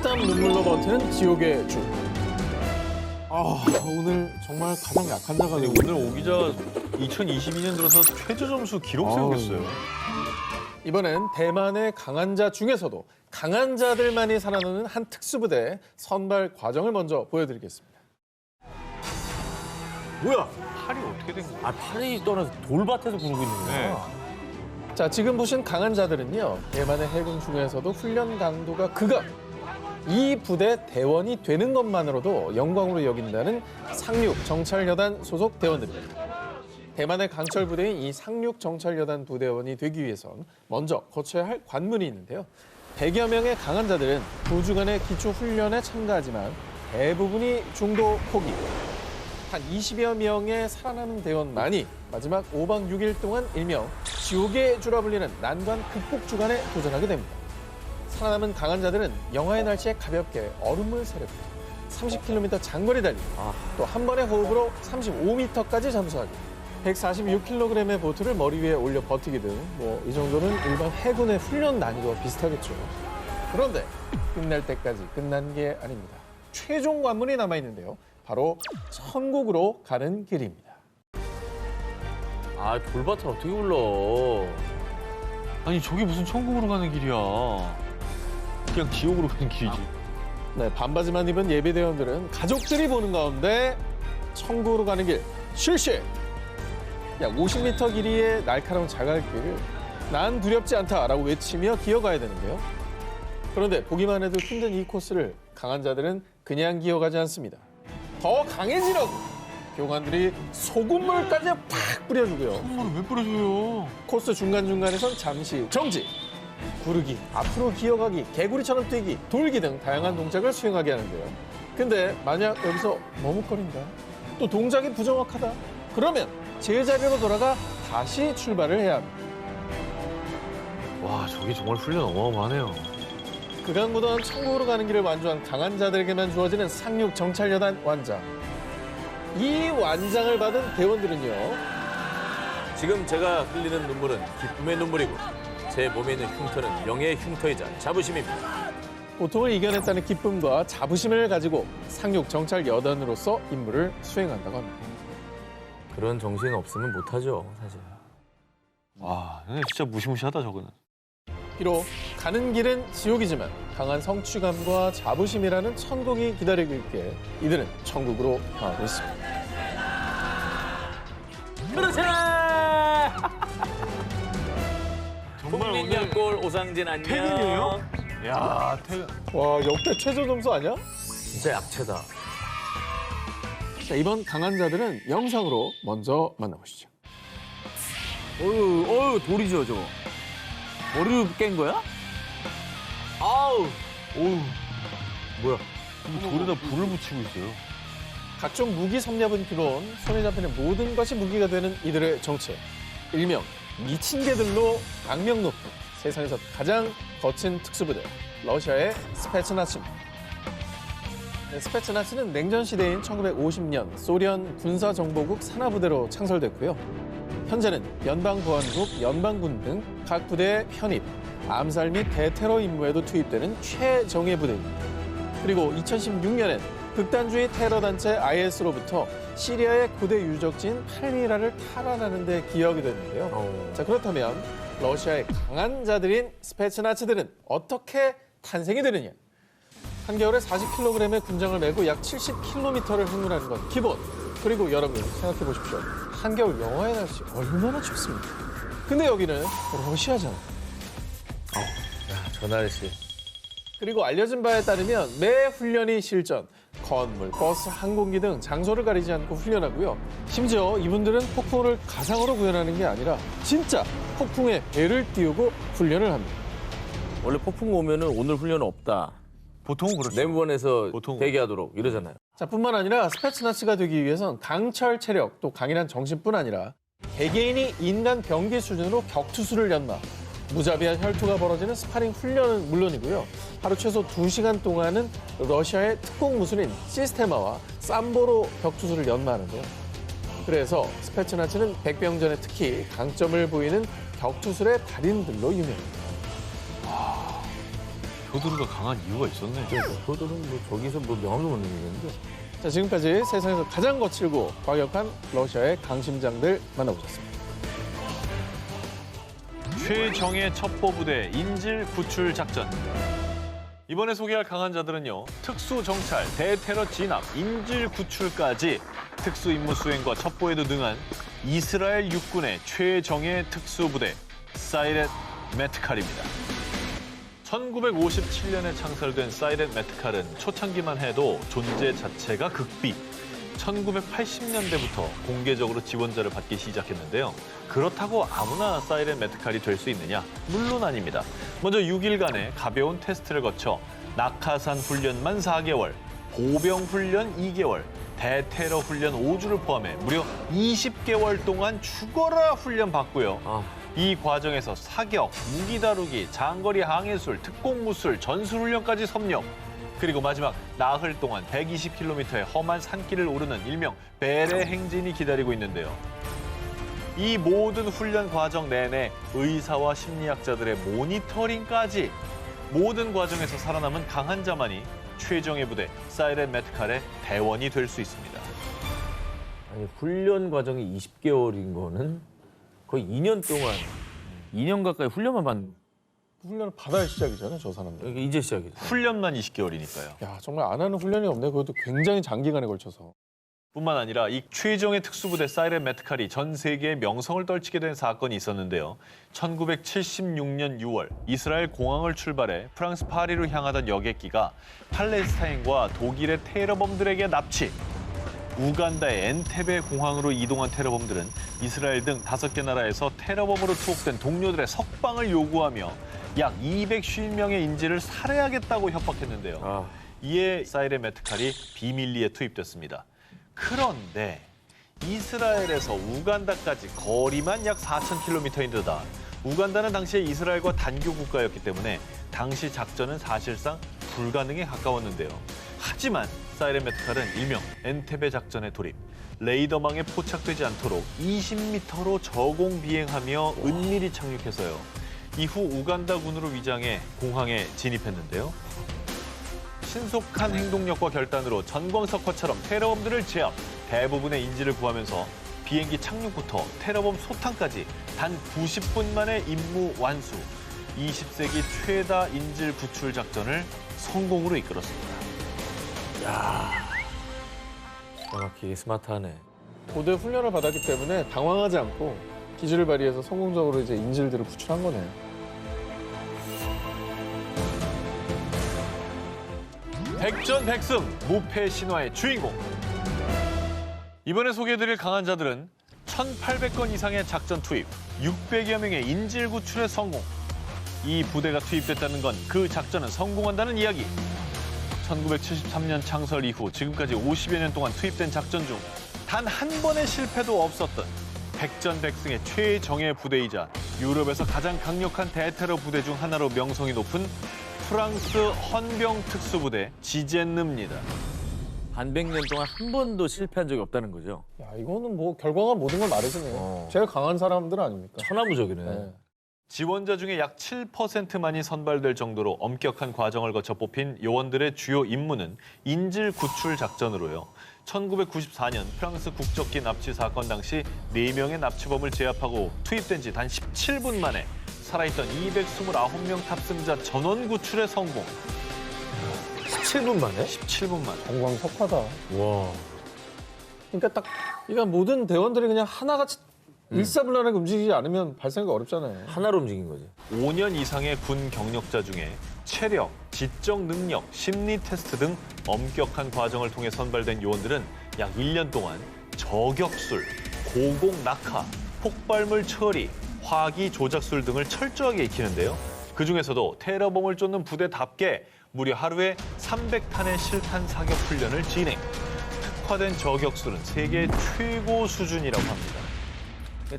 피땀 눈물로 버티는 지옥의 주. 오늘 정말 가장 약한 자가 되고 오늘 오기자 2022년 들어서 최저 점수 기록 세우겠어요. 이번엔 대만의 강한 자 중에서도 강한 자들만이 살아남는 한 특수부대 선발 과정을 먼저 보여드리겠습니다. 뭐야? 팔이 어떻게 된 거야? 팔이 떠나서 돌밭에서 구르고 있는 거야. 네. 자, 지금 보신 강한 자들은요, 대만의 해군 중에서도 훈련 강도가 극악. 이 부대 대원이 되는 것만으로도 영광으로 여긴다는 상륙 정찰여단 소속 대원들입니다. 대만의 강철 부대인 이 상륙 정찰여단 부대원이 되기 위해선 먼저 거쳐야 할 관문이 있는데요. 100여 명의 강한 자들은 2주간의 기초 훈련에 참가하지만 대부분이 중도 포기. 한 20여 명의 살아남은 대원만이 마지막 5박 6일 동안 일명 지옥의 주라 불리는 난관 극복 주간에 도전하게 됩니다. 살아남은 강한 자들은 영하의 날씨에 가볍게 얼음물 세례부터 30km 장거리 달리기, 또 한 번의 호흡으로 35m까지 잠수하기, 146kg의 보트를 머리 위에 올려 버티기 등 이 정도는 일반 해군의 훈련 난이도와 비슷하겠죠. 그런데 끝날 때까지 끝난 게 아닙니다. 최종 관문이 남아있는데요. 바로 천국으로 가는 길입니다. 돌밭을 어떻게 굴러? 아니 저게 무슨 천국으로 가는 길이야? 그냥 지옥으로 가는 길이지. 네, 반바지만 입은 예비대원들은 가족들이 보는 가운데 천국으로 가는 길 실시! 약 50m 길이의 날카로운 자갈길을 난 두렵지 않다라고 외치며 기어가야 되는데요. 그런데 보기만 해도 힘든 이 코스를 강한 자들은 그냥 기어가지 않습니다. 더 강해지라고 교관들이 소금물까지 팍 뿌려주고요. 소금물을 왜 뿌려줘요? 코스 중간중간에선 잠시 정지. 구르기, 앞으로 기어가기, 개구리처럼 뛰기, 돌기 등 다양한 동작을 수행하게 하는데요. 근데 만약 여기서 머뭇거린다, 또 동작이 부정확하다, 그러면 제자리로 돌아가 다시 출발을 해야 합니다. 와 저게 정말 훈련 어마어마하네요. 극악무도한 천국으로 가는 길을 완주한 강한 자들에게만 주어지는 상륙 정찰여단 완장. 이 완장을 받은 대원들은요. 지금 제가 흘리는 눈물은 기쁨의 눈물이고 제 몸에 있는 흉터는 명예의 흉터이자 자부심입니다. 고통을 이겨냈다는 기쁨과 자부심을 가지고 상륙 정찰여단으로서 임무를 수행한다고 합니다. 그런 정신 없으면 못하죠, 사실. 와 진짜 무시무시하다 저거는. 비록 가는 길은 지옥이지만 강한 성취감과 자부심이라는 천국이 기다리고 있기에 이들은 천국으로 향하고 있습니다. 그렇지! 정말 오늘 국민약골 오상진 안녕. 퇴근이에요? 야 퇴근. 와, 역대 최저 점수 아니야? 진짜 약체다. 자, 이번 강한 자들은 영상으로 먼저 만나보시죠. 어휴, 돌이죠, 저거. 머리를 깬 거야? 아우! 오우 뭐야? 돌에다 불을 붙이고 있어요. 각종 무기 섭렵은 기본, 손에 잡히는 모든 것이 무기가 되는 이들의 정체. 일명 미친 개들로 악명 높은 세상에서 가장 거친 특수부대, 러시아의 스페츠나츠입니다. 스페츠나츠는 냉전 시대인 1950년 소련 군사정보국 산하부대로 창설됐고요. 현재는 연방보안국, 연방군 등 각 부대의 편입, 암살 및 대테러 임무에도 투입되는 최정예 부대입니다. 그리고 2016년엔 극단주의 테러 단체 IS로부터 시리아의 고대 유적지인 팔미라를 탈환하는 데 기여하게 됐는데요. 자, 그렇다면 러시아의 강한 자들인 스페츠나츠들은 어떻게 탄생이 되느냐? 한겨울에 40kg의 군장을 메고 약 70km를 행군하는 건 기본. 그리고 여러분 생각해 보십시오. 한겨울 영하의 날씨 얼마나 춥습니까? 근데 여기는 러시아잖아. 저 날씨. 그리고 알려진 바에 따르면 매 훈련이 실전, 건물, 버스, 항공기 등 장소를 가리지 않고 훈련하고요. 심지어 이분들은 폭풍을 가상으로 구현하는 게 아니라 진짜 폭풍에 배를 띄우고 훈련을 합니다. 원래 폭풍 오면은 오늘 훈련 없다. 보통은 그렇죠. 내무반에서 보통. 대기하도록 이러잖아요. 자, 뿐만 아니라 스페츠나츠가 되기 위해선 강철 체력, 또 강인한 정신뿐 아니라 개개인이 인간 병기 수준으로 격투수를 연마, 무자비한 혈투가 벌어지는 스파링 훈련은 물론이고요. 하루 최소 2시간 동안은 러시아의 특공 무술인 시스테마와 삼보로 격투수를 연마하는데요. 그래서 스페츠나츠는 백병전에 특히 강점을 보이는 격투술의 달인들로 유명합니다. 표두르가 강한 이유가 있었네. 그들은 뭐 저기서 뭐 명함도 못 내리는데. 자, 지금까지 세상에서 가장 거칠고 과격한 러시아의 강심장들 만나보셨습니다. 최정예 첩보부대 인질 구출 작전. 이번에 소개할 강한 자들은요. 특수정찰, 대테러 진압, 인질 구출까지 특수 임무 수행과 첩보에도 능한 이스라엘 육군의 최정예 특수부대 사이렛 메트칼입니다. 1957년에 창설된 사이렛 메트칼은 초창기만 해도 존재 자체가 극비. 1980년대부터 공개적으로 지원자를 받기 시작했는데요. 그렇다고 아무나 사이렌 메트칼이 될 수 있느냐? 물론 아닙니다. 먼저 6일간의 가벼운 테스트를 거쳐 낙하산 훈련만 4개월, 보병 훈련 2개월, 대테러 훈련 5주를 포함해 무려 20개월 동안 죽어라 훈련 받고요. 이 과정에서 사격, 무기 다루기, 장거리 항해술, 특공무술, 전술훈련까지 섭렵. 그리고 마지막 나흘 동안 120km의 험한 산길을 오르는 일명 베레 행진이 기다리고 있는데요. 이 모든 훈련 과정 내내 의사와 심리학자들의 모니터링까지 모든 과정에서 살아남은 강한 자만이 최정예 부대 사이렌 메트칼의 대원이 될 수 있습니다. 아니 훈련 과정이 20개월인 거는 거의 2년 동안 2년 가까이 훈련만 받는. 훈련을 받아야 시작이잖아요, 저 사람들. 이게 이제 시작이죠. 훈련만 20개월이니까요. 야, 정말 안 하는 훈련이 없네. 그것도 굉장히 장기간에 걸쳐서. 뿐만 아니라 이 최정예 특수부대 사이렌 메트칼이 전 세계의 명성을 떨치게 된 사건이 있었는데요. 1976년 6월 이스라엘 공항을 출발해 프랑스 파리로 향하던 여객기가 팔레스타인과 독일의 테러범들에게 납치. 우간다의 엔테베 공항으로 이동한 테러범들은 이스라엘 등 5개 나라에서 테러범으로 투옥된 동료들의 석방을 요구하며 약 250명의 인질을 살해하겠다고 협박했는데요. 이에 사이렌 메트칼이 비밀리에 투입됐습니다. 그런데 이스라엘에서 우간다까지 거리만 약 4,000km인데다 우간다는 당시에 이스라엘과 단교 국가였기 때문에 당시 작전은 사실상 불가능에 가까웠는데요. 하지만 사이렌 메트칼은 일명 엔테베 작전에 돌입, 레이더망에 포착되지 않도록 20m로 저공 비행하며 은밀히 착륙해서요. 이후 우간다군으로 위장해 공항에 진입했는데요. 신속한 행동력과 결단으로 전광석화처럼 테러범들을 제압, 대부분의 인질을 구하면서 비행기 착륙부터 테러범 소탕까지 단 90분 만에 임무 완수. 20세기 최다 인질 구출 작전을 성공으로 이끌었습니다. 정확히 스마트하네. 고대 훈련을 받았기 때문에 당황하지 않고 기술을 발휘해서 성공적으로 이제 인질들을 구출한 거네요. 백전백승, 무패 신화의 주인공. 이번에 소개해드릴 강한 자들은 1,800건 이상의 작전 투입, 600여 명의 인질 구출에 성공. 이 부대가 투입됐다는 건 그 작전은 성공한다는 이야기. 1973년 창설 이후 지금까지 50여 년 동안 투입된 작전 중 단 한 번의 실패도 없었던 백전백승의 최정예 부대이자 유럽에서 가장 강력한 대테러 부대 중 하나로 명성이 높은 프랑스 헌병 특수부대 지젠느입니다. 반백년 동안 한 번도 실패한 적이 없다는 거죠. 야, 이거는 뭐 결과가 모든 걸 말해주네요. 제일 강한 사람들 아닙니까? 천하무적이네. 네. 지원자 중에 약 7%만이 선발될 정도로 엄격한 과정을 거쳐 뽑힌 요원들의 주요 임무는 인질 구출 작전으로요. 1994년 프랑스 국적기 납치 사건 당시 4명의 납치범을 제압하고 투입된 지 단 17분 만에 살아있던 229명 탑승자 전원 구출에 성공. 17분 만에? 17분 만에. 정광석화다. 와. 그러니까 딱 이건 모든 대원들이 그냥 하나같이 일사불란하게 움직이지 않으면 발생하기 어렵잖아요. 하나로 움직인 거지. 5년 이상의 군 경력자 중에 체력, 지적 능력, 심리 테스트 등 엄격한 과정을 통해 선발된 요원들은 약 1년 동안 저격술, 고공 낙하, 폭발물 처리, 화기 조작술 등을 철저하게 익히는데요. 그중에서도 테러범을 쫓는 부대답게 무려 하루에 300탄의 실탄 사격 훈련을 진행. 특화된 저격술은 세계 최고 수준이라고 합니다.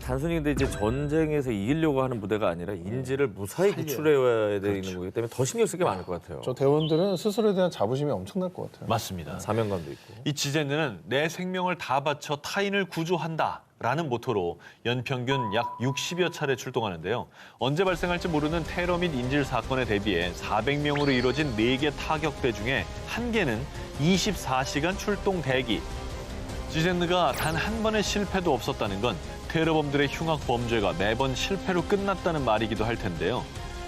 단순히 근데 이제 전쟁에서 이기려고 하는 부대가 아니라 인질을 무사히 구출해야 되는 거기 때문에 더 신경 쓸 게 많을 것 같아요. 저 대원들은 스스로에 대한 자부심이 엄청날 것 같아요. 맞습니다. 사명감도 있고. 이 지젠느는 내 생명을 다 바쳐 타인을 구조한다 라는 모토로 연평균 약 60여 차례 출동하는데요. 언제 발생할지 모르는 테러 및 인질 사건에 대비해 400명으로 이뤄진 4개 타격대 중에 1개는 24시간 출동 대기. 지젠느가 단 한 번의 실패도 없었다는 건 테러범들의 흉악 범죄가 매번 실패로 끝났다는 말이기도 할 텐데요.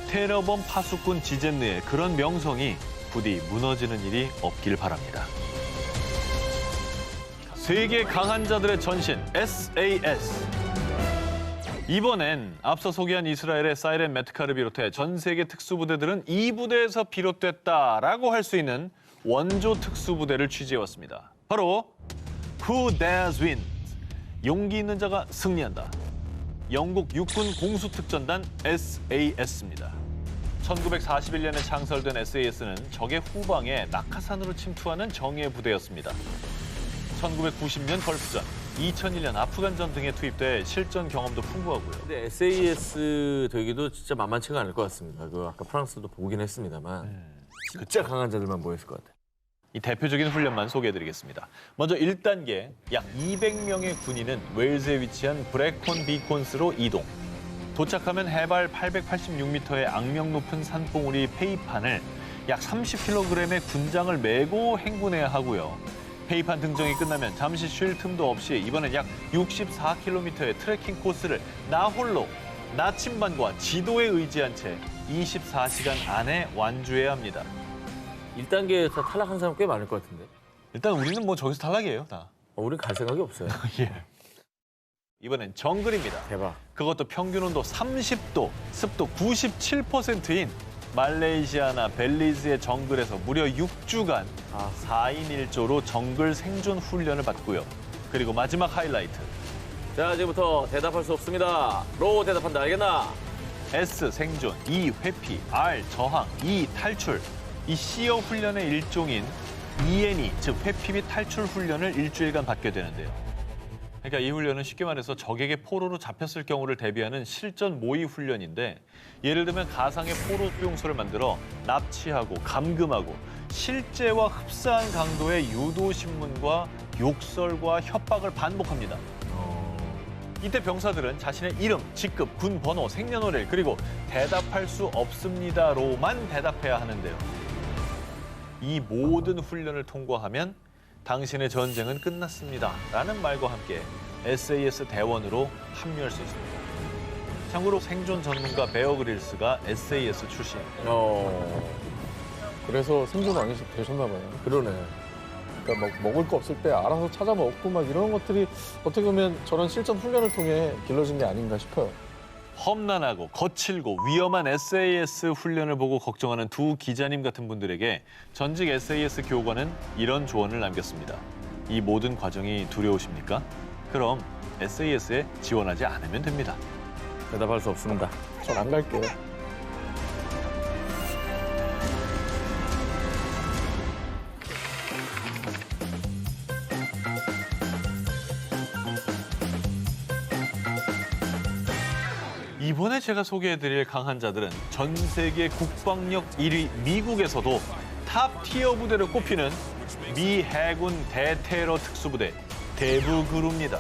테러범 파수꾼 지젠느의 그런 명성이 부디 무너지는 일이 없길 바랍니다. 세계 강한 자들의 전신 SAS. 이번엔 앞서 소개한 이스라엘의 사이렌 메트카를 비롯해 전 세계 특수부대들은 이 부대에서 비롯됐다라고 할 수 있는 원조 특수부대를 취재해왔습니다. 바로 Who Dares Win, 용기 있는 자가 승리한다. 영국 육군 공수특전단 SAS입니다. 1941년에 창설된 SAS는 적의 후방에 낙하산으로 침투하는 정예 부대였습니다. 1990년 걸프전, 2001년 아프간전 등에 투입돼 실전 경험도 풍부하고요. 근데 SAS 되기도 진짜 만만치가 않을 것 같습니다. 그 아까 프랑스도 보긴 했습니다만 진짜 강한 자들만 모였을 것 같아요. 이 대표적인 훈련만 소개해드리겠습니다. 먼저 1단계, 약 200명의 군인은 웨일즈에 위치한 브래콘 비콘스로 이동. 도착하면 해발 886m의 악명 높은 산봉우리 페이판을 약 30kg의 군장을 메고 행군해야 하고요. 페이판 등정이 끝나면 잠시 쉴 틈도 없이 이번엔 약 64km의 트레킹 코스를 나 홀로 나침반과 지도에 의지한 채 24시간 안에 완주해야 합니다. 1단계에서 탈락한 사람 꽤 많을 것 같은데. 일단 우리는 뭐 저기서 탈락이에요, 다. 우린 갈 생각이 없어요. 예. 이번엔 정글입니다. 대박. 그것도 평균 온도 30도, 습도 97%인 말레이시아나 벨리즈의 정글에서 무려 6주간 4인 1조로 정글 생존 훈련을 받고요. 그리고 마지막 하이라이트. 자, 이제부터 대답할 수 없습니다. 로 대답한다, 알겠나? S 생존, E 회피, R 저항, E 탈출. 이 시어 훈련의 일종인 ENE, 즉 회피 및 탈출 훈련을 일주일간 받게 되는데요. 그러니까 이 훈련은 쉽게 말해서 적에게 포로로 잡혔을 경우를 대비하는 실전 모의 훈련인데, 예를 들면 가상의 포로 수용소를 만들어 납치하고 감금하고 실제와 흡사한 강도의 유도 신문과 욕설과 협박을 반복합니다. 이때 병사들은 자신의 이름, 직급, 군 번호, 생년월일, 그리고 대답할 수 없습니다로만 대답해야 하는데요. 이 모든 훈련을 통과하면 당신의 전쟁은 끝났습니다 라는 말과 함께 SAS 대원으로 합류할 수 있습니다. 참고로 생존 전문가 베어 그릴스가 SAS 출신입니다. 그래서 생존 왕이 되셨나 봐요. 그러네. 그러니까 막 먹을 거 없을 때 알아서 찾아 먹고 막 이런 것들이 어떻게 보면 저런 실전 훈련을 통해 길러진 게 아닌가 싶어요. 험난하고 거칠고 위험한 SAS 훈련을 보고 걱정하는 두 기자님 같은 분들에게 전직 SAS 교관은 이런 조언을 남겼습니다. 이 모든 과정이 두려우십니까? 그럼 SAS에 지원하지 않으면 됩니다. 대답할 수 없습니다. 전 안 갈게요. 이번에 제가 소개해드릴 강한 자들은 전 세계 국방력 1위 미국에서도 탑 티어 부대로 꼽히는 미 해군 대테러 특수부대 대부그루입니다.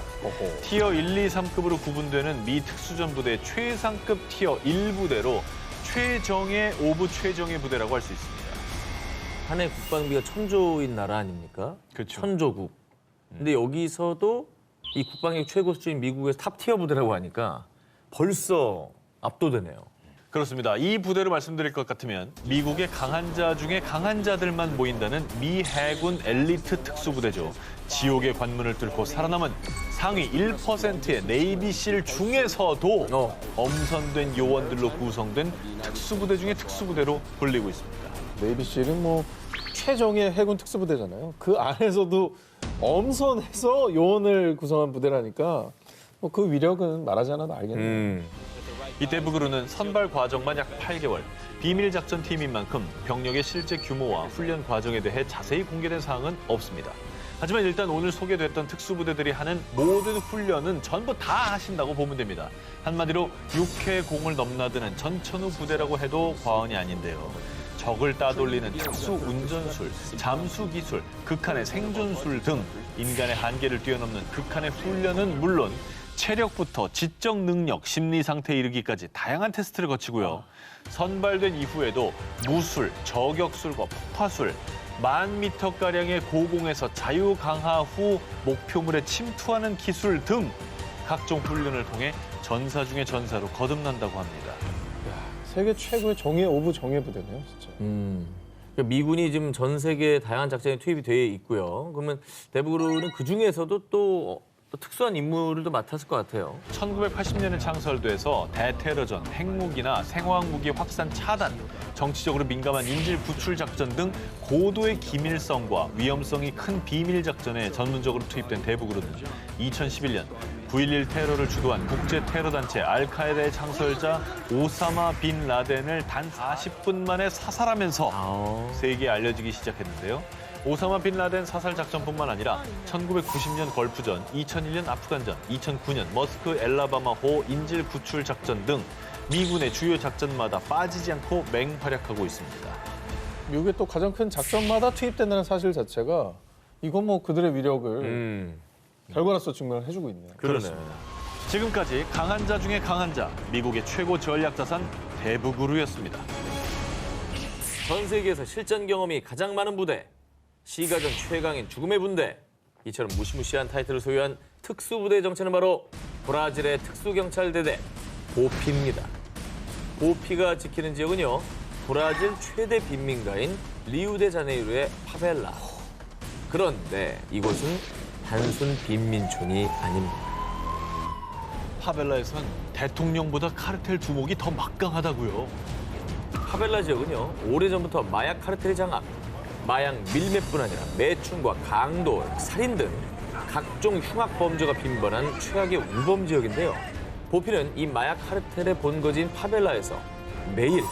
티어 1, 2, 3급으로 구분되는 미 특수전 부대 최상급 티어 1부대로 최정예 오브 최정예 부대라고 할 수 있습니다. 한 해 국방비가 1,000조인 나라 아닙니까? 그렇죠. 천조국. 근데 여기서도 이 국방력 최고 수준인 미국의 탑티어 부대라고 하니까 벌써 압도되네요. 그렇습니다. 이 부대로 말씀드릴 것 같으면 미국의 강한 자 중에 강한 자들만 모인다는 미 해군 엘리트 특수부대죠. 지옥의 관문을 뚫고 살아남은 상위 1%의 네이비실 중에서도 엄선된 요원들로 구성된 특수부대 중에 특수부대로 불리고 있습니다. 네이비실은 뭐 최정예 해군 특수부대잖아요. 그 안에서도 엄선해서 요원을 구성한 부대라니까 뭐 그 위력은 말하지 않아도 알겠네요. 이 대부그루는 선발 과정만 약 8개월, 비밀 작전팀인 만큼 병력의 실제 규모와 훈련 과정에 대해 자세히 공개된 사항은 없습니다. 하지만 일단 오늘 소개됐던 특수부대들이 하는 모든 훈련은 전부 다 하신다고 보면 됩니다. 한마디로 육해공을 넘나드는 전천후 부대라고 해도 과언이 아닌데요. 적을 따돌리는 특수 운전술, 잠수 기술, 극한의 생존술 등 인간의 한계를 뛰어넘는 극한의 훈련은 물론 체력부터 지적 능력, 심리 상태에 이르기까지 다양한 테스트를 거치고요. 선발된 이후에도 무술, 저격술과 폭파술, 10,000m가량의 고공에서 자유 강하 후 목표물에 침투하는 기술 등 각종 훈련을 통해 전사 중의 전사로 거듭난다고 합니다. 세계 최고의 정예 오브 정예 부대네요, 진짜. 그러니까 미군이 지금 전 세계 다양한 작전에 투입이 돼 있고요. 그러면 대부분은 그 중에서도 또 특수한 임무를 또 맡았을 것 같아요. 1980년에 창설돼서 대테러전, 핵무기나 생화학무기 확산 차단, 정치적으로 민감한 인질 구출 작전 등 고도의 기밀성과 위험성이 큰 비밀 작전에 전문적으로 투입된 대북으로는 2011년 9.11 테러를 주도한 국제 테러 단체 알카에다의 창설자 오사마 빈 라덴을 단 40분 만에 사살하면서 세계에 알려지기 시작했는데요. 오사마 빈 라덴 사살 작전뿐만 아니라 1990년 걸프전, 2001년 아프간전, 2009년 머스크 엘라바마호 인질 구출 작전 등 미군의 주요 작전마다 빠지지 않고 맹활약하고 있습니다. 미국의 또 가장 큰 작전마다 투입된다는 사실 자체가 이건 뭐 그들의 위력을 결과로서 증명을 해주고 있네요. 그렇습니다. 지금까지 강한 자 중에 강한 자, 미국의 최고 전략 자산 대북으로였습니다. 전 세계에서 실전 경험이 가장 많은 부대, 시가전 최강인 죽음의 군대, 이처럼 무시무시한 타이틀을 소유한 특수부대의 정체는 바로 브라질의 특수경찰대대 보피입니다. 보피가 지키는 지역은요, 브라질 최대 빈민가인 리우데자네이루의 파벨라. 그런데 이곳은 단순 빈민촌이 아닙니다. 파벨라에선 대통령보다 카르텔 두목이 더 막강하다고요. 파벨라 지역은요, 오래전부터 마약 카르텔이 장악, 마약 밀매뿐 아니라 매춘과 강도, 살인 등 각종 흉악 범죄가 빈번한 최악의 우범 지역인데요. 보피는 이 마약 카르텔의 본거지인 파벨라에서 매일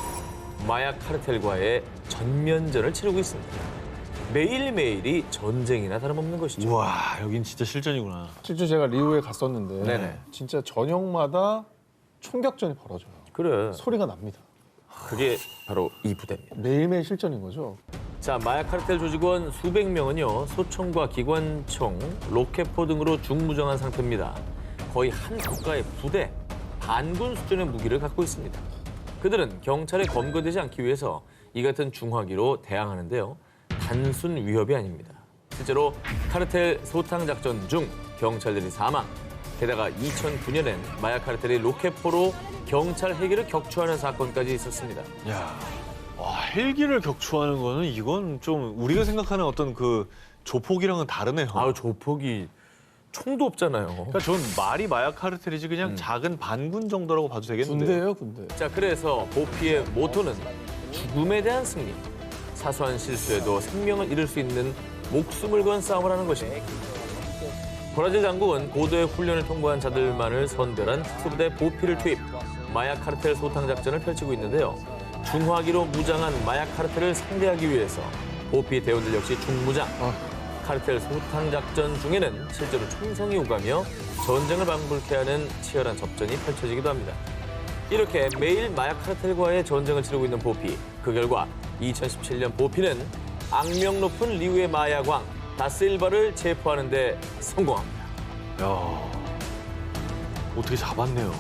마약 카르텔과의 전면전을 치르고 있습니다. 매일매일이 전쟁이나 다름없는 것이죠. 우와, 여긴 진짜 실전이구나. 실제 제가 리우에 갔었는데 네네. 진짜 저녁마다 총격전이 벌어져요. 그래, 소리가 납니다. 그게 바로 이 부대입니다. 매일매일 실전인 거죠. 자, 마약 카르텔 조직원 수백 명은요, 소총과 기관총, 로켓포 등으로 중무장한 상태입니다. 거의 한 국가의 부대, 반군 수준의 무기를 갖고 있습니다. 그들은 경찰에 검거되지 않기 위해서 이 같은 중화기로 대항하는데요. 단순 위협이 아닙니다. 실제로 카르텔 소탕 작전 중 경찰들이 사망, 게다가 2009년엔 마약 카르텔이 로켓포로 경찰 헬기를 격추하는 사건까지 있었습니다. 야, 와, 헬기를 격추하는 거는 이건 좀 우리가 생각하는 어떤 그 조폭이랑은 다르네요. 아우, 조폭이 총도 없잖아요. 그러니까 전 말이 마약 카르텔이지 그냥 작은 반군 정도라고 봐도 되겠는데. 군대예요, 군대. 자, 그래서 보피의 모토는 죽음에 대한 승리. 사소한 실수에도 생명을 잃을 수 있는 목숨을 건 싸움을 하는 것입니다. 브라질 당국은 고도의 훈련을 통과한 자들만을 선별한 특수부대 보피를 투입, 마약 카르텔 소탕 작전을 펼치고 있는데요. 중화기로 무장한 마약 카르텔을 상대하기 위해서 보피 대원들 역시 중무장. 카르텔 소탕 작전 중에는 실제로 총성이 오가며 전쟁을 방불케 하는 치열한 접전이 펼쳐지기도 합니다. 이렇게 매일 마약 카르텔과의 전쟁을 치르고 있는 보피. 그 결과 2017년 보피는 악명 높은 리우의 마약왕 다실바를 체포하는 데 성공합니다. 야, 어떻게 잡았네요.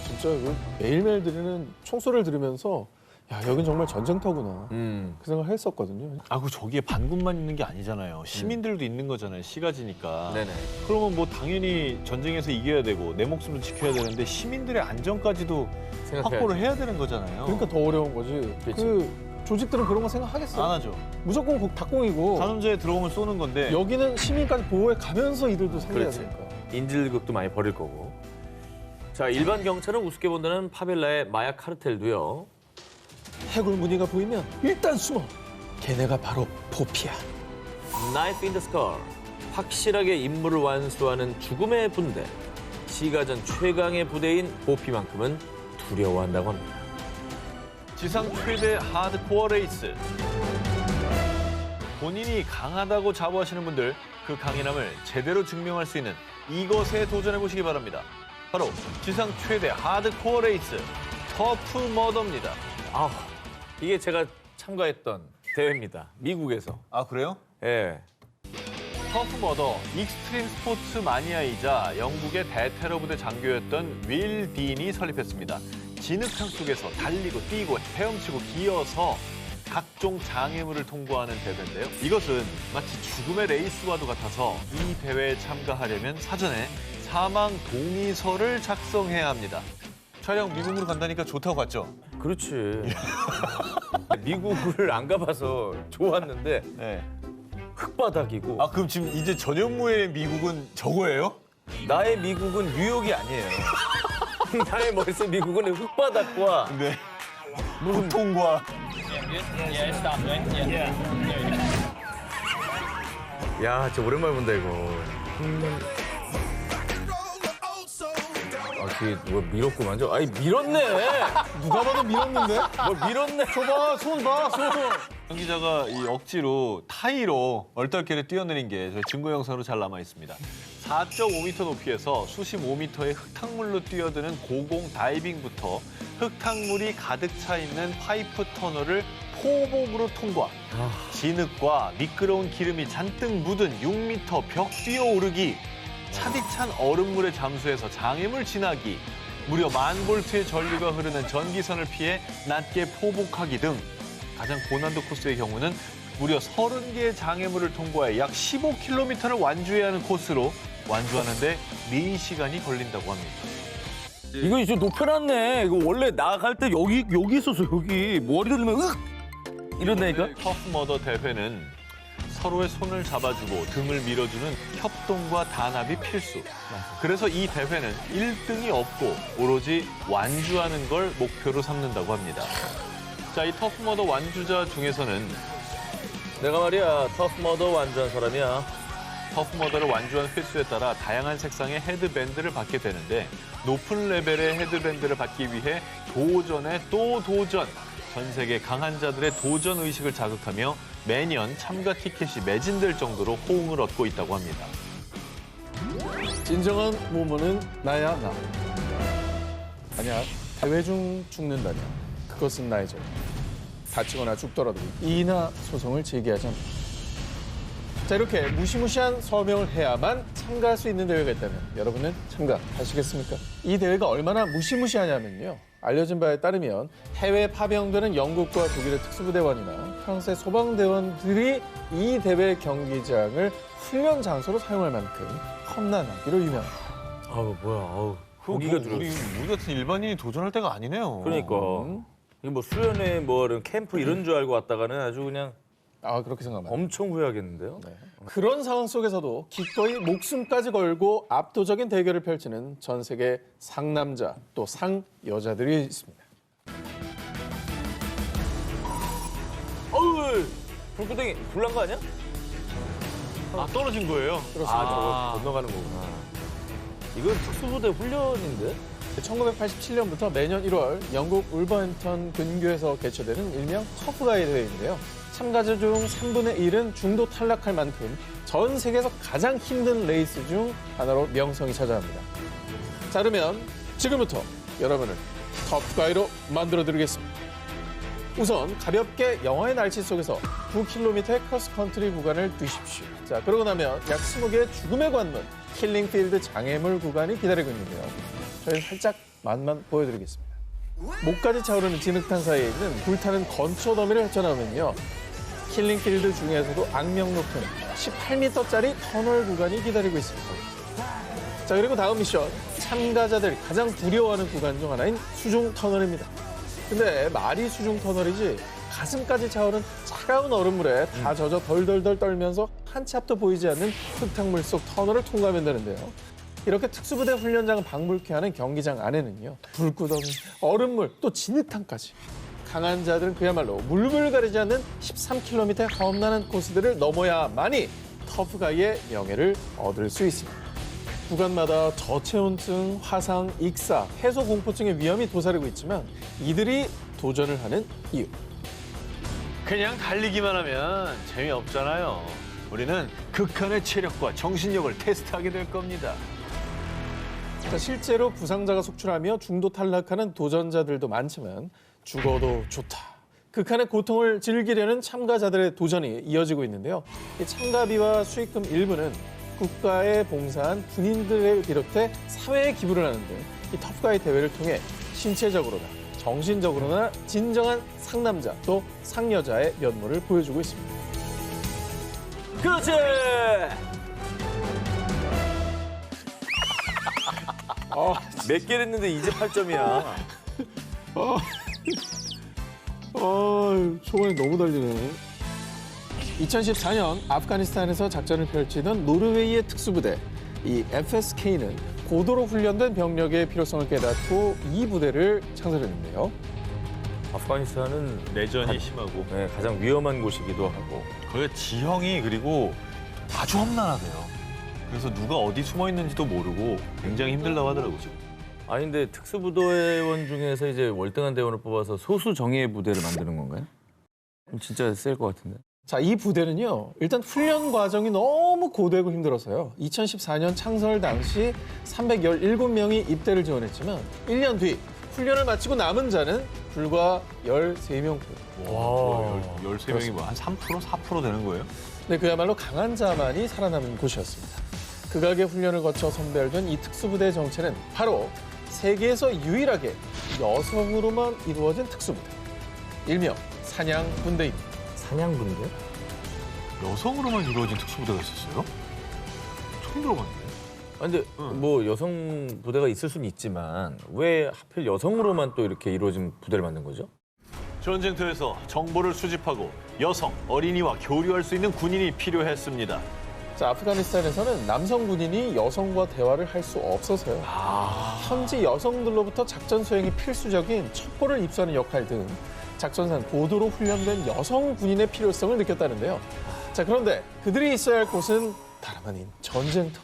진짜 그 매일매일 들리는 총소리를 들으면서 야, 여긴 정말 전쟁터구나. 그 생각을 했었거든요. 아, 그 저기에 반군만 있는 게 아니잖아요. 시민들도 있는 거잖아요. 시가지니까. 네네. 그러면 뭐 당연히 전쟁에서 이겨야 되고 내 목숨을 지켜야 되는데 시민들의 안전까지도 생각해야지. 확보를 해야 되는 거잖아요. 그러니까 더 어려운 거지. 그치. 그 조직들은 그런 거 생각하겠어요? 안 하죠. 무조건 닭공이고 산업재해 들어오면 쏘는 건데. 여기는 시민까지 보호해 가면서 이들도 상대해야 그렇지. 되니까. 인질극도 많이 벌일 거고. 자, 일반 경찰은 우습게 본다는 파벨라의 마약 카르텔도요. 해골 무늬가 보이면 일단 숨어. 걔네가 바로 보피야. 나이프 인 더 스컬. 확실하게 임무를 완수하는 죽음의 분대. 시가전 최강의 부대인 보피만큼은 두려워한다고 합니다. 지상 최대 하드코어 레이스. 본인이 강하다고 자부하시는 분들, 그 강인함을 제대로 증명할 수 있는 이것에 도전해 보시기 바랍니다. 바로 지상 최대 하드코어 레이스, 터프 머더입니다. 아, 이게 제가 참가했던 대회입니다. 미국에서. 아, 그래요? 예. 터프머더, 익스트림 스포츠 마니아이자 영국의 대테러 부대 장교였던 윌 딘이 설립했습니다. 진흙탕 속에서 달리고 뛰고 헤엄치고 기어서 각종 장애물을 통과하는 대회인데요. 이것은 마치 죽음의 레이스와도 같아서 이 대회에 참가하려면 사전에 사망 동의서를 작성해야 합니다. 촬영 미국으로 간다니까 좋다고 갔죠? 그렇지. 미국을 안 가봐서 좋았는데 네. 흙바닥이고 아 그럼 지금 이제 전현무의 미국은 저거예요? 나의 미국은 뉴욕이 아니에요. 나의 머릿속 미국은 흙바닥과 네. 고통과 야, 진짜 오랜만에 본다 이거. 아, 뒤에 누가 밀었구만. 아니 밀었네. 누가 봐도 밀었는데? 뭘 밀었네. 줘봐, 손 봐, 손. 정 기자가 이 억지로 타이로 얼떨결에 뛰어내린 게 저희 증거 영상으로 잘 남아 있습니다. 4.5m 높이에서 수심 5m의 흙탕물로 뛰어드는 고공 다이빙부터 흙탕물이 가득 차 있는 파이프 터널을 포복으로 통과. 진흙과 미끄러운 기름이 잔뜩 묻은 6m 벽 뛰어오르기. 차디찬 얼음물에 잠수해서 장애물 지나기. 무려 1000볼트의 전류가 흐르는 전기선을 피해 낮게 포복하기 등 가장 고난도 코스의 경우는 무려 30개의 장애물을 통과해 약 15km를 완주해야 하는 코스로 완주하는데 4시간이 걸린다고 합니다. 이거 이제 높여놨네. 이거 원래 나갈 때 여기 있었어. 여기 머리 들면 이런다니까. 터프머더 대회는 서로의 손을 잡아주고 등을 밀어주는 협동과 단합이 필수. 그래서 이 대회는 1등이 없고 오로지 완주하는 걸 목표로 삼는다고 합니다. 자, 이 터프머더 완주자 중에서는 내가 말이야 터프머더 완주한 사람이야. 터프머더를 완주한 횟수에 따라 다양한 색상의 헤드밴드를 받게 되는데 높은 레벨의 헤드밴드를 받기 위해 도전에 또 도전, 전 세계 강한 자들의 도전 의식을 자극하며 매년 참가 티켓이 매진될 정도로 호응을 얻고 있다고 합니다. 진정한 모모는 나야 나. 아니야, 대회 중 죽는다냐. 그것은 나의 죄. 다치거나 죽더라도 이의나 소송을 제기하지 않는다. 자, 이렇게 무시무시한 서명을 해야만 참가할 수 있는 대회가 있다면 여러분은 참가하시겠습니까? 이 대회가 얼마나 무시무시하냐면요. 알려진 바에 따르면 해외 파병되는 영국과 독일의 특수부대원이나 프랑스의 소방대원들이 이 대회 경기장을 훈련 장소로 사용할 만큼 험난하기로 유명합니다. 아우 뭐야. 아우. 우리 같은 일반인이 도전할 때가 아니네요. 그러니까 이게 뭐 수련회 뭐 이런 캠프 이런 줄 알고 왔다가는 아주 그냥 아, 그렇게 생각합니다. 엄청 후회하겠는데요. 네. 그런 상황 속에서도 기꺼이 목숨까지 걸고 압도적인 대결을 펼치는 전 세계 상남자 또 상여자들이 있습니다. 어우 불구덩이 불난 거 아니야? 아, 떨어진 거예요? 그렇습니다. 저거 건너가는 거구나. 이건 특수부대 훈련인데? 1987년부터 매년 1월 영국 울버햄턴 근교에서 개최되는 일명 터프가이 대회인데요. 참가자 중 3분의 1은 중도 탈락할 만큼 전 세계에서 가장 힘든 레이스 중 하나로 명성이 차지합니다. 자, 그러면 지금부터 여러분을 터프가이로 만들어드리겠습니다. 우선 가볍게 영하의 날씨 속에서 9km의 크로스컨트리 구간을 뛰십시오. 자, 그러고 나면 약 20개의 죽음의 관문, 킬링필드 장애물 구간이 기다리고 있는데요. 저희는 살짝 맛만 보여드리겠습니다. 목까지 차오르는 진흙탕 사이에 있는 불타는 건초 더미를 헤쳐나오면요. 킬링필드 중에서도 악명 높은 18m짜리 터널 구간이 기다리고 있습니다. 자, 그리고 다음 미션. 참가자들이 가장 두려워하는 구간 중 하나인 수중 터널입니다. 근데 말이 수중 터널이지 가슴까지 차오른 차가운 얼음물에 다 젖어 덜덜덜 떨면서 한 치 앞도 보이지 않는 흙탕물 속 터널을 통과하면 되는데요. 이렇게 특수부대 훈련장을 방불케 하는 경기장 안에는요. 불구덩이, 얼음물, 또 진흙탕까지. 강한 자들은 그야말로 물불 가리지 않는 13km의 험난한 코스들을 넘어야만이 터프가이의 명예를 얻을 수 있습니다. 구간마다 저체온증, 화상, 익사, 해소공포증의 위험이 도사리고 있지만 이들이 도전을 하는 이유. 그냥 달리기만 하면 재미없잖아요. 우리는 극한의 체력과 정신력을 테스트하게 될 겁니다. 자, 실제로 부상자가 속출하며 중도 탈락하는 도전자들도 많지만 죽어도 좋다. 극한의 고통을 즐기려는 참가자들의 도전이 이어지고 있는데요. 이 참가비와 수익금 일부는 국가에 봉사한 군인들을 비롯해 사회에 기부를 하는데 이 터프가이 대회를 통해 신체적으로나 정신적으로나 진정한 상남자 또 상여자의 면모를 보여주고 있습니다. 그렇지. 몇 개를 했는데 이제 8점이야. 초반에 너무 달리네. 2014년 아프가니스탄에서 작전을 펼치던 노르웨이의 특수부대 이 FSK는 고도로 훈련된 병력의 필요성을 깨닫고 이 부대를 창설했는데요. 아프가니스탄은 내전이 심하고 네, 가장 위험한 곳이기도 하고. 거기가 지형이 그리고 아주 험난하대요. 그래서 누가 어디 숨어 있는지도 모르고 굉장히 힘들다고 하더라고요. 아니 근데 특수부대원 중에서 이제 월등한 대원을 뽑아서 소수 정예 부대를 만드는 건가요? 그럼 진짜 셀 것 같은데. 자, 이 부대는요. 일단 훈련 과정이 너무 고되고 힘들어서요. 2014년 창설 당시 317명이 입대를 지원했지만 1년 뒤 훈련을 마치고 남은 자는 불과 13명. 와. 13명이 뭐 한 3%? 4% 되는 거예요? 네, 그야말로 강한 자만이 살아남은 곳이었습니다. 극악의 훈련을 거쳐 선별된 이 특수부대의 정체는 바로 세계에서 유일하게 여성으로만 이루어진 특수부대. 일명 사냥분대입니다. 사냥부인데? 여성으로만 이루어진 특수부대가 있었어요? 처음 들어봤는데. 아니, 근데 뭐 여성 부대가 있을 수는 있지만 왜 하필 여성으로만 또 이렇게 이루어진 부대를 만든 거죠? 전쟁터에서 정보를 수집하고 여성, 어린이와 교류할 수 있는 군인이 필요했습니다. 자, 아프가니스탄에서는 남성 군인이 여성과 대화를 할 수 없어서요. 현지 여성들로부터 작전 수행이 필수적인 첩보를 입수하는 역할 등 작전상 고도로 훈련된 여성 군인의 필요성을 느꼈다는데요. 자, 그런데 그들이 있어야 할 곳은 다름 아닌 전쟁터.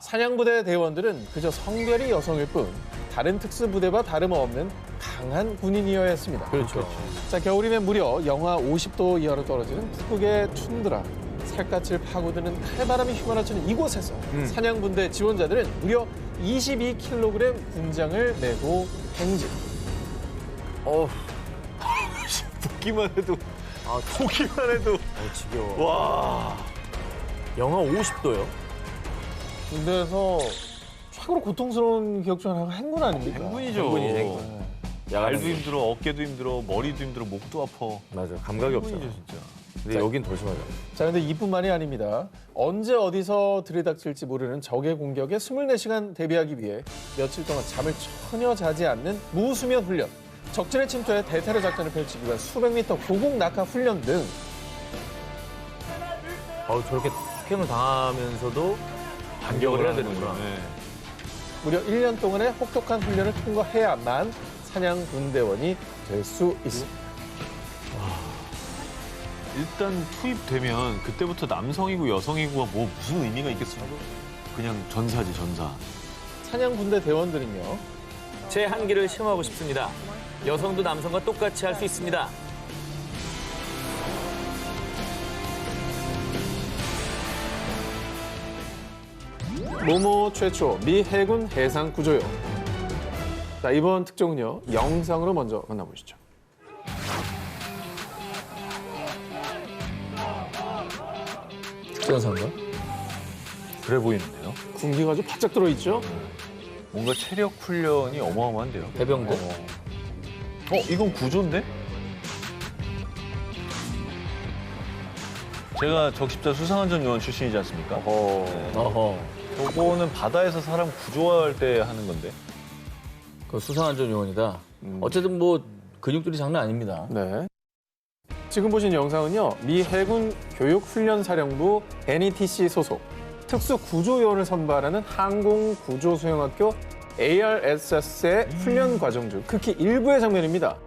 사냥부대 대원들은 그저 성별이 여성일 뿐 다른 특수부대와 다름없는 강한 군인이어야 했습니다. 그렇죠. 자, 겨울이면 무려 영하 50도 이하로 떨어지는 북극의 툰드라. 살갗을 파고드는 칼바람이 휘몰아치는 이곳에서 사냥분대 지원자들은 무려 22kg 군장을 메고 행진. 보기만 해도, 보기만 해도. 지겨워. 와. 영하 50도요? 군대에서 최고로 고통스러운 기억 중 하나가 행군 아닙니까? 행군이죠. 행군이죠, 행군. 네. 발도 힘들어, 어깨도 힘들어, 머리도 힘들어, 목도 아파. 맞아, 감각이 없어. 행군이죠, 진짜. 근데 여긴 더 심하죠. 자, 근데 이뿐만이 아닙니다. 언제 어디서 들이닥칠지 모르는 적의 공격에 24시간 대비하기 위해 며칠 동안 잠을 전혀 자지 않는 무수면 훈련, 적진의 침투에 대테러 작전을 펼치기 위한 수백 미터 고공 낙하 훈련 등 저렇게 폭행을 당하면서도 반격을 해야 되는구나. 네. 무려 1년 동안의 혹독한 훈련을 통과해야만 사냥 군대원이 될 수 있습니다. 일단 투입되면 그때부터 남성이고 여성이고가 뭐 무슨 의미가 있겠습니까? 그냥 전사지, 전사. 사냥 군대 대원들은요. 제 한계를 시험하고 싶습니다. 여성도 남성과 똑같이 할 수 있습니다. 모모 최초 미 해군 해상 구조요. 자, 이번 특종은요. 영상으로 먼저 만나보시죠. 특전사인가? 그래 보이는데요? 군기가 아주 바짝 들어있죠? 뭔가 체력 훈련이 어마어마한데요. 해병대? 이건 구조인데? 제가 적십자 수상안전 요원 출신이지 않습니까? 어허. 저거는 바다에서 사람 구조할 때 하는 건데. 그 수상안전 요원이다. 어쨌든 뭐 근육들이 장난 아닙니다. 네. 지금 보신 영상은요. 미 해군 교육훈련사령부 NETC 소속 특수구조요원을 선발하는 항공구조수영학교 ARSS의 훈련 과정 중 극히 일부의 장면입니다.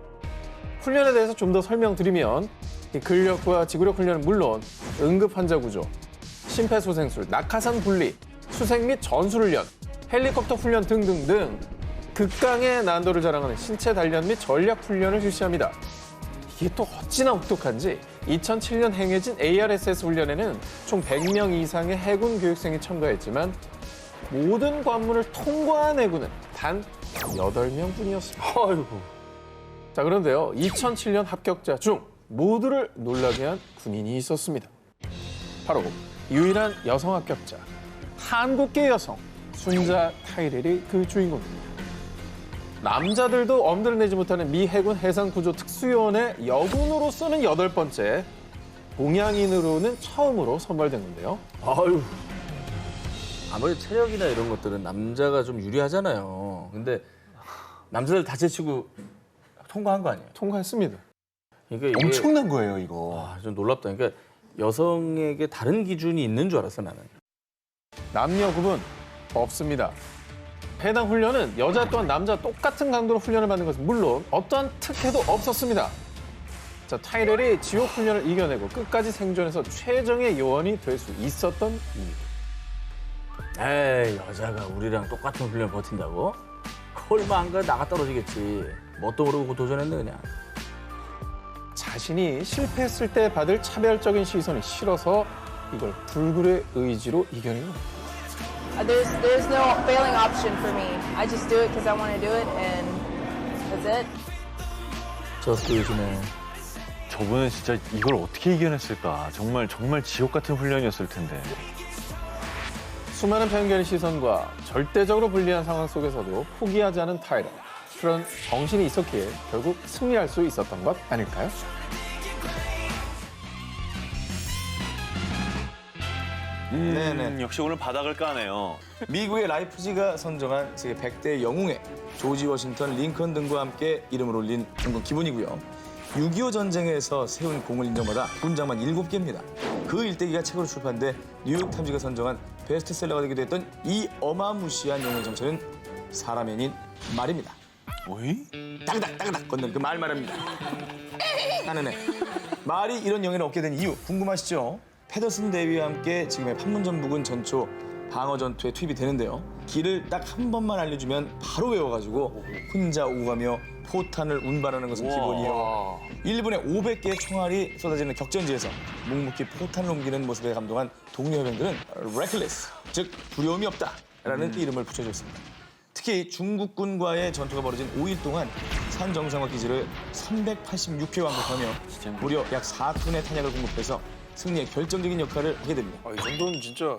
훈련에 대해서 좀 더 설명드리면 이 근력과 지구력 훈련은 물론 응급 환자 구조, 심폐소생술, 낙하산 분리, 수색 및 전술훈련, 헬리콥터 훈련 등등등 극강의 난도를 자랑하는 신체 단련 및 전략 훈련을 실시합니다. 이게 또 어찌나 혹독한지 2007년 행해진 ARSS 훈련에는 총 100명 이상의 해군 교육생이 참가했지만 모든 관문을 통과한 해군은 단 8명뿐이었습니다. 아이고. 자, 그런데요. 2007년 합격자 중 모두를 놀라게 한 군인이 있었습니다. 바로 유일한 여성 합격자, 한국계 여성 순자 타이렐이 그 주인공입니다. 남자들도 엄두를 내지 못하는 미 해군 해상구조특수요원의 여군으로서는 8번째, 동양인으로는 처음으로 선발된 건데요. 아유. 아무래도 체력이나 이런 것들은 남자가 좀 유리하잖아요. 근데 남자들 다 제치고 통과한 거 아니에요? 통과했습니다. 그러니까 이게 엄청난 거예요, 이거. 좀 놀랍다. 그러니까 여성에게 다른 기준이 있는 줄 알았어, 나는. 남녀 구분 없습니다. 해당 훈련은 여자 또한 남자 똑같은 강도로 훈련을 받는 것은 물론 어떠한 특혜도 없었습니다. 자, 타이렐이 지옥 훈련을 이겨내고 끝까지 생존해서 최정의 요원이 될 수 있었던 이유. 에이, 여자가 우리랑 똑같은 훈련 버틴다고? 얼마 안 가도 나가 떨어지겠지. 뭣도 모르고 도전했네, 그냥. 자신이 실패했을 때 받을 차별적인 시선이 싫어서 이걸 불굴의 의지로 이겨낸 겁니다. There's no failing option for me. I just do it because I want to do it, and that's it. 저스트 요즘에 저분은 진짜 이걸 어떻게 이겨냈을까? 정말 지옥 같은 훈련이었을 텐데. 수많은 편견의 시선과 절대적으로 불리한 상황 속에서도 포기하지 않은 타이렐. 그런 정신이 있었기에 결국 승리할 수 있었던 것 아닐까요? 네네. 역시 오늘 바닥을 까네요. 미국의 라이프지가 선정한 세계 100대 영웅에 조지 워싱턴, 링컨 등과 함께 이름을 올린 공군 기본이고요. 6.25 전쟁에서 세운 공을 인정받아 군장만 7개입니다. 그 일대기가 책으로 출판돼 뉴욕타임즈가 선정한 베스트셀러가 되기도 했던 이 어마무시한 영웅의 정체는 사람이 아닌 말입니다. 어이? 따그닥 건너는 그 말 말합니다. 하는 애. 말이 이런 영예를 얻게 된 이유 궁금하시죠? 패더슨 대위와 함께 지금의 판문점 부근 전초 방어 전투에 투입이 되는데요. 길을 딱 한 번만 알려주면 바로 외워가지고 혼자 오고 가며 포탄을 운반하는 것은 기본이요. 1분에 500개의 총알이 쏟아지는 격전지에서 묵묵히 포탄을 옮기는 모습에 감동한 동료 해병들은 reckless, 즉 두려움이 없다라는 이름을 붙여줬습니다. 특히 중국군과의 전투가 벌어진 5일 동안 산 정상화 기지를 386회 완공하며 무려 약 4톤의 탄약을 공급해서 승리에 결정적인 역할을 하게 됩니다. 이 정도는 진짜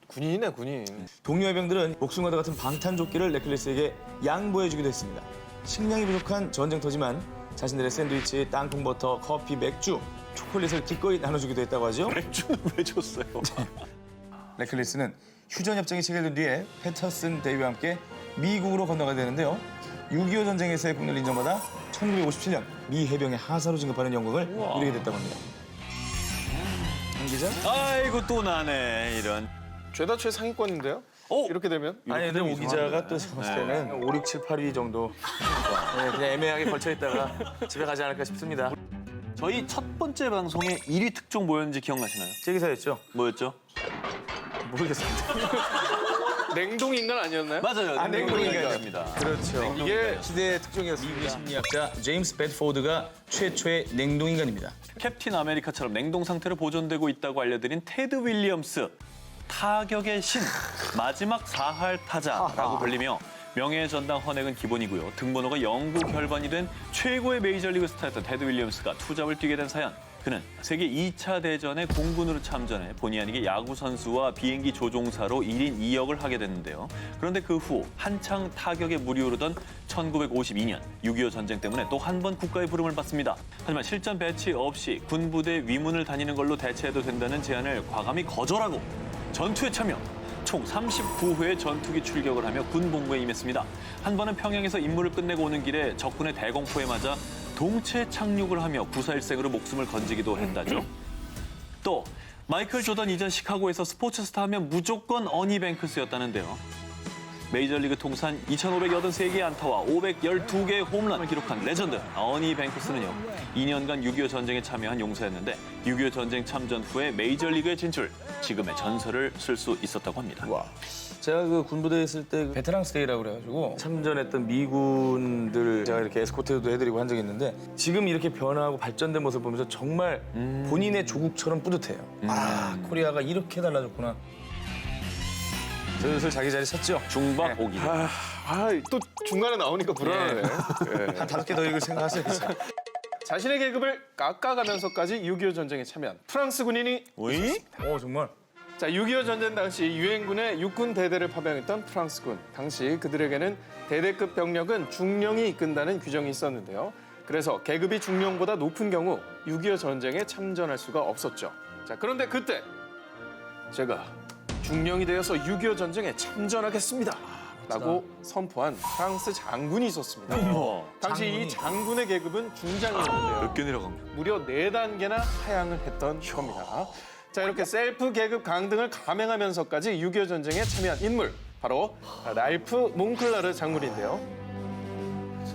군인이네, 군인. 동료 해병들은 목숨과도 같은 방탄조끼를 레클리스에게 양보해주기도 했습니다. 식량이 부족한 전쟁터지만 자신들의 샌드위치, 땅콩버터, 커피, 맥주, 초콜릿을 기꺼이 나눠주기도 했다고 하죠. 맥주는 왜 줬어요? 레클리스는 휴전협정이 체결된 뒤에 패터슨 대위와 함께 미국으로 건너가게 되는데요. 6.25 전쟁에서의 국내를 인정받아 1957년 미 해병의 하사로 진급하는 영광을 누리게 됐다고 합니다. 한 기자? 아이고 또 나네 이런. 죄다 최상위권인데요? 이렇게 되면? 아니, 근데 오 기자가 또 제가 봤을 때는 5, 6, 7, 8위 정도 네, 그냥 애매하게 걸쳐있다가 집에 가지 않을까 싶습니다. 저희 첫 번째 방송에 1위 특종 뭐였는지 기억나시나요? 제 기사였죠? 뭐였죠? 모르겠습니다. 냉동인간 아니었나요? 맞아요. 냉동인간이었습니다. 그렇죠. 이게 시대의 특종이었습니다. 미국의 심리학자 제임스 배드포드가 최초의 냉동인간입니다. 캡틴 아메리카처럼 냉동 상태로 보존되고 있다고 알려드린 테드 윌리엄스. 타격의 신, 마지막 사할 타자라고 불리며 명예의 전당 헌액은 기본이고요. 등번호가 영구 결번이 된 최고의 메이저리그 스타였던 테드 윌리엄스가 투잡을 뛰게 된 사연. 그는 세계 2차 대전에 공군으로 참전해 본의 아니게 야구 선수와 비행기 조종사로 1인 2역을 하게 됐는데요. 그런데 그 후 한창 타격에 물이 오르던 1952년 6.25 전쟁 때문에 또 한 번 국가의 부름을 받습니다. 하지만 실전 배치 없이 군부대 위문을 다니는 걸로 대체해도 된다는 제안을 과감히 거절하고 전투에 참여. 총 39회의 전투기 출격을 하며 군 복무에 임했습니다. 한 번은 평양에서 임무를 끝내고 오는 길에 적군의 대공포에 맞아 동체 착륙을 하며 구사일생으로 목숨을 건지기도 했다죠. 또 마이클 조던 이전 시카고에서 스포츠 스타 하면 무조건 어니 뱅크스였다는데요. 메이저리그 통산 2,583개의 안타와 512개의 홈런을 기록한 레전드 어니 뱅크스는요. 2년간 6.25 전쟁에 참여한 용사였는데 6.25 전쟁 참전 후에 메이저리그에 진출, 지금의 전설을 쓸 수 있었다고 합니다. 와. 제가 그 군부대에 있을 때 베테랑스 데이라고 그래가지고 참전했던 미군들 제가 이렇게 에스코트도 해드리고 한 적이 있는데 지금 이렇게 변화하고 발전된 모습을 보면서 정말 본인의 조국처럼 뿌듯해요. 아, 코리아가 이렇게 달라졌구나. 슬슬 자기 자리 찾죠? 중박 오기. 또 중간에 나오니까 불안하네. 한 5개 더 읽을 생각하세요. 이제. 자신의 계급을 깎아가면서까지 6.25 전쟁에 참여한 프랑스 군인이 오이? 정말. 자, 6.25 전쟁 당시 유엔군의 육군 대대를 파병했던 프랑스군. 당시 그들에게는 대대급 병력은 중령이 이끈다는 규정이 있었는데요. 그래서 계급이 중령보다 높은 경우 6.25 전쟁에 참전할 수가 없었죠. 자, 그런데 그때 제가 중령이 되어서 6.25 전쟁에 참전하겠습니다. 라고 선포한 프랑스 장군이 있었습니다. 당시 이 장군의 계급은 중장이었는데요. 몇 개 내려간 거야? 무려 4단계나 하향을 했던 겁니다. 자, 이렇게 셀프 계급 강등을 감행하면서까지 6.25 전쟁에 참여한 인물, 바로 랄프 몽클라르 장군인데요.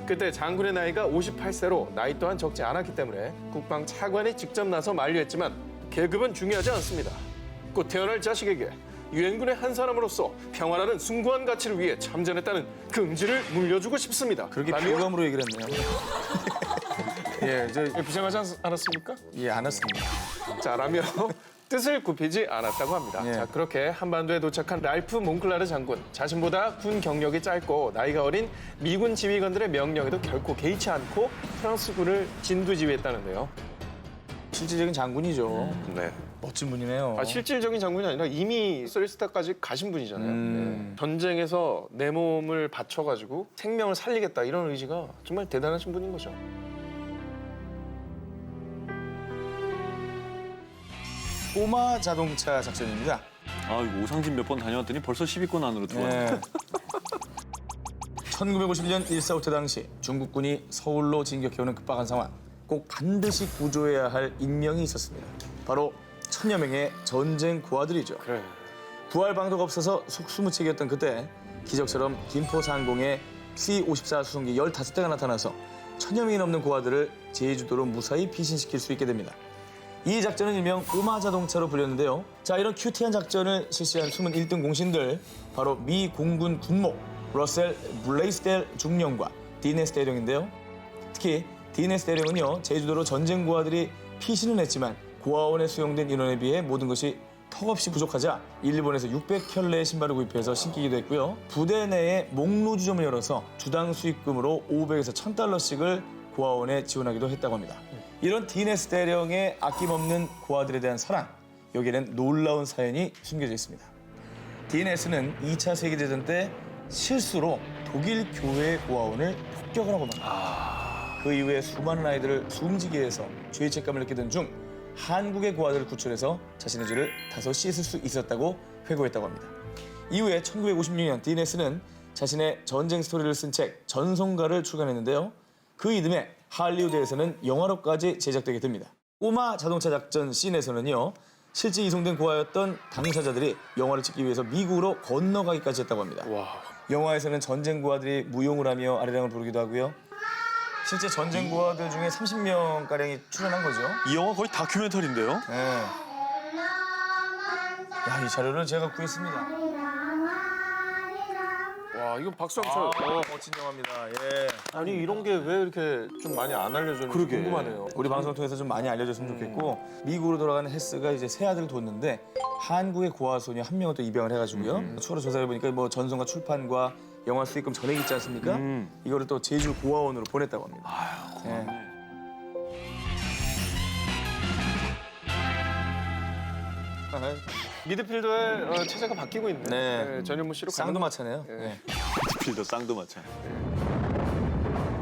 그때 장군의 나이가 58세로 나이 또한 적지 않았기 때문에 국방 차관이 직접 나서 만류했지만 계급은 중요하지 않습니다. 곧 태어날 자식에게 유엔군의 한 사람으로서 평화라는 숭고한 가치를 위해 참전했다는 긍지를 물려주고 싶습니다. 그렇게 라며- 비호감으로 얘기를 했네요. 예, 이제 비상하지 않았습니까? 예, 안 왔습니다. 자, 라며 뜻을 굽히지 않았다고 합니다. 예. 자, 그렇게 한반도에 도착한 랄프 몽클라르 장군. 자신보다 군 경력이 짧고 나이가 어린 미군 지휘관들의 명령에도 결코 개의치 않고 프랑스군을 진두지휘했다는데요. 실질적인 장군이죠. 네. 멋진 분이네요. 실질적인 장군이 아니라 이미 소리스타까지 가신 분이잖아요. 네. 전쟁에서 내 몸을 바쳐가지고 생명을 살리겠다 이런 의지가 정말 대단하신 분인 거죠. 꼬마 자동차 작전입니다. 아, 이거 오상진 몇 번 다녀왔더니 벌써 10위권 안으로 들어왔네. 네. 1951년 1.4.5태 당시 중국군이 서울로 진격해오는 급박한 상황, 꼭 반드시 구조해야 할 인명이 있었습니다. 바로 1000여 명의 전쟁 고아들이죠. 그래. 구할 방도가 없어서 속수무책이었던 그때 기적처럼 김포상공에 C-54 수송기 15대가 나타나서 1000여 명이 넘는 고아들을 제주도로 무사히 피신시킬 수 있게 됩니다. 이 작전은 일명 꼬마 자동차로 불렸는데요. 자, 이런 큐티한 작전을 실시한 숨은 1등 공신들, 바로 미 공군 군목 러셀 블레이스델 중령과 디네스 대령인데요. 특히 디네스 대령은요, 제주도로 전쟁 고아들이 피신은 했지만 고아원에 수용된 인원에 비해 모든 것이 턱없이 부족하자 일본에서 600켤레의 신발을 구입해서 신기기도 했고요. 부대 내에 목로주점을 열어서 주당 수익금으로 500에서 1000달러씩을 고아원에 지원하기도 했다고 합니다. 이런 디네스 대령의 아낌없는 고아들에 대한 사랑, 여기에는 놀라운 사연이 숨겨져 있습니다. 디네스는 2차 세계대전 때 실수로 독일 교회 고아원을 폭격을 하고 맙니다. 그 이후에 수많은 아이들을 숨지게 해서 죄책감을 느끼던 중 한국의 고아들을 구출해서 자신의 죄를 다소 씻을 수 있었다고 회고했다고 합니다. 이후에 1956년 디네스는 자신의 전쟁 스토리를 쓴 책 전송가를 출간했는데요. 그 이듬해 할리우드에서는 영화로까지 제작되게 됩니다. 꼬마 자동차 작전 씬에서는요, 실제 이송된 고아였던 당사자들이 영화를 찍기 위해서 미국으로 건너가기까지 했다고 합니다. 영화에서는 전쟁 고아들이 무용을 하며 아리랑을 부르기도 하고요. 실제 전쟁 고아들 중에 30명가량이 출연한 거죠. 이 영화 거의 다큐멘터리인데요? 네. 야, 이 자료를 제가 구했습니다. 와, 이거 박수 한번 쳐요. 멋진 영화입니다. 예. 아니, 이런 게 왜 이렇게 좀 많이 안 알려졌는지 궁금하네요. 우리 방송을 통해서 좀 많이 알려줬으면 좋겠고, 미국으로 돌아가는 헤스가 이제 새 아들을 뒀는데 한국의 고아 소녀 한 명을 또 입양을 해가지고요. 추가로 조사해 보니까 뭐 전송과 출판과 영화 수익금 전액 있지 않습니까? 이거를 또 제주 고아원으로 보냈다고 합니다. 예. 미드필더의 체제가 바뀌고 있네요. 네. 전현무 씨로 쌍도 가는- 마차네요. 예. 네. 필더 쌍두마차.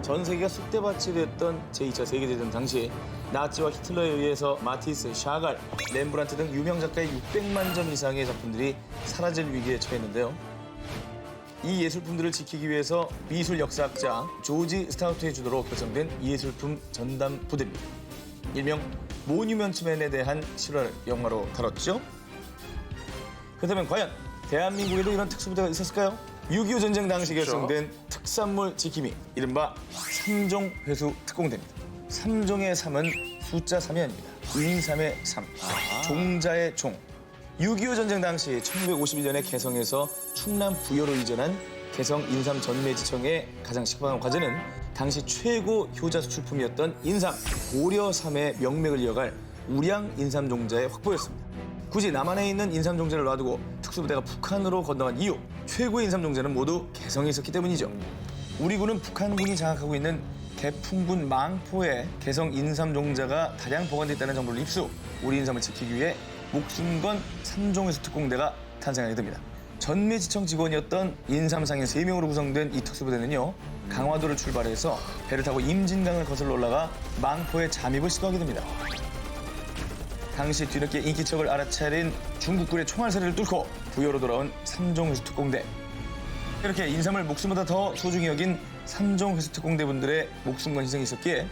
전 세계가 쑥대밭이 됐던 제2차 세계대전 당시 나치와 히틀러에 의해서 마티스, 샤갈, 렘브란트 등 유명 작가의 600만 점 이상의 작품들이 사라질 위기에 처했는데요. 이 예술품들을 지키기 위해서 미술 역사학자 조지 스타우트의 주도로 결성된 예술품 전담 부대입니다. 일명 모뉴먼트맨에 대한 실화를 영화로 다뤘죠. 그렇다면 과연 대한민국에도 이런 특수부대가 있었을까요? 6.25 전쟁 당시 결성된 특산물 지킴이, 이른바 3종 회수 특공대입니다. 3종의 3은 숫자 3이 아닙니다. 인삼의 3, 종자의 종. 6.25 전쟁 당시 1951년에 개성에서 충남 부여로 이전한 개성 인삼 전매지청의 가장 시급한 과제는 당시 최고 효자 수출품이었던 인삼, 고려 3의 명맥을 이어갈 우량 인삼 종자의 확보였습니다. 굳이 남한에 있는 인삼종자를 놔두고 특수부대가 북한으로 건너간 이유, 최고의 인삼종자는 모두 개성이 있었기 때문이죠. 우리 군은 북한군이 장악하고 있는 개풍군 망포에 개성 인삼종자가 다량 보관돼 있다는 정보를 입수, 우리 인삼을 지키기 위해 목숨 건 삼종회수 특공대가 탄생하게 됩니다. 전매지청 직원이었던 인삼상인 3명으로 구성된 이 특수부대는요, 강화도를 출발해서 배를 타고 임진강을 거슬러 올라가 망포에 잠입을 시도하게 됩니다. 당시 뒤늦게 인기척을 알아차린 중국군의 총알살이를 뚫고 부여로 돌아온 삼종회수 특공대. 이렇게 인삼을 목숨보다 더 소중히 여긴 삼종회수 특공대분들의 목숨 건 희생이 있었기에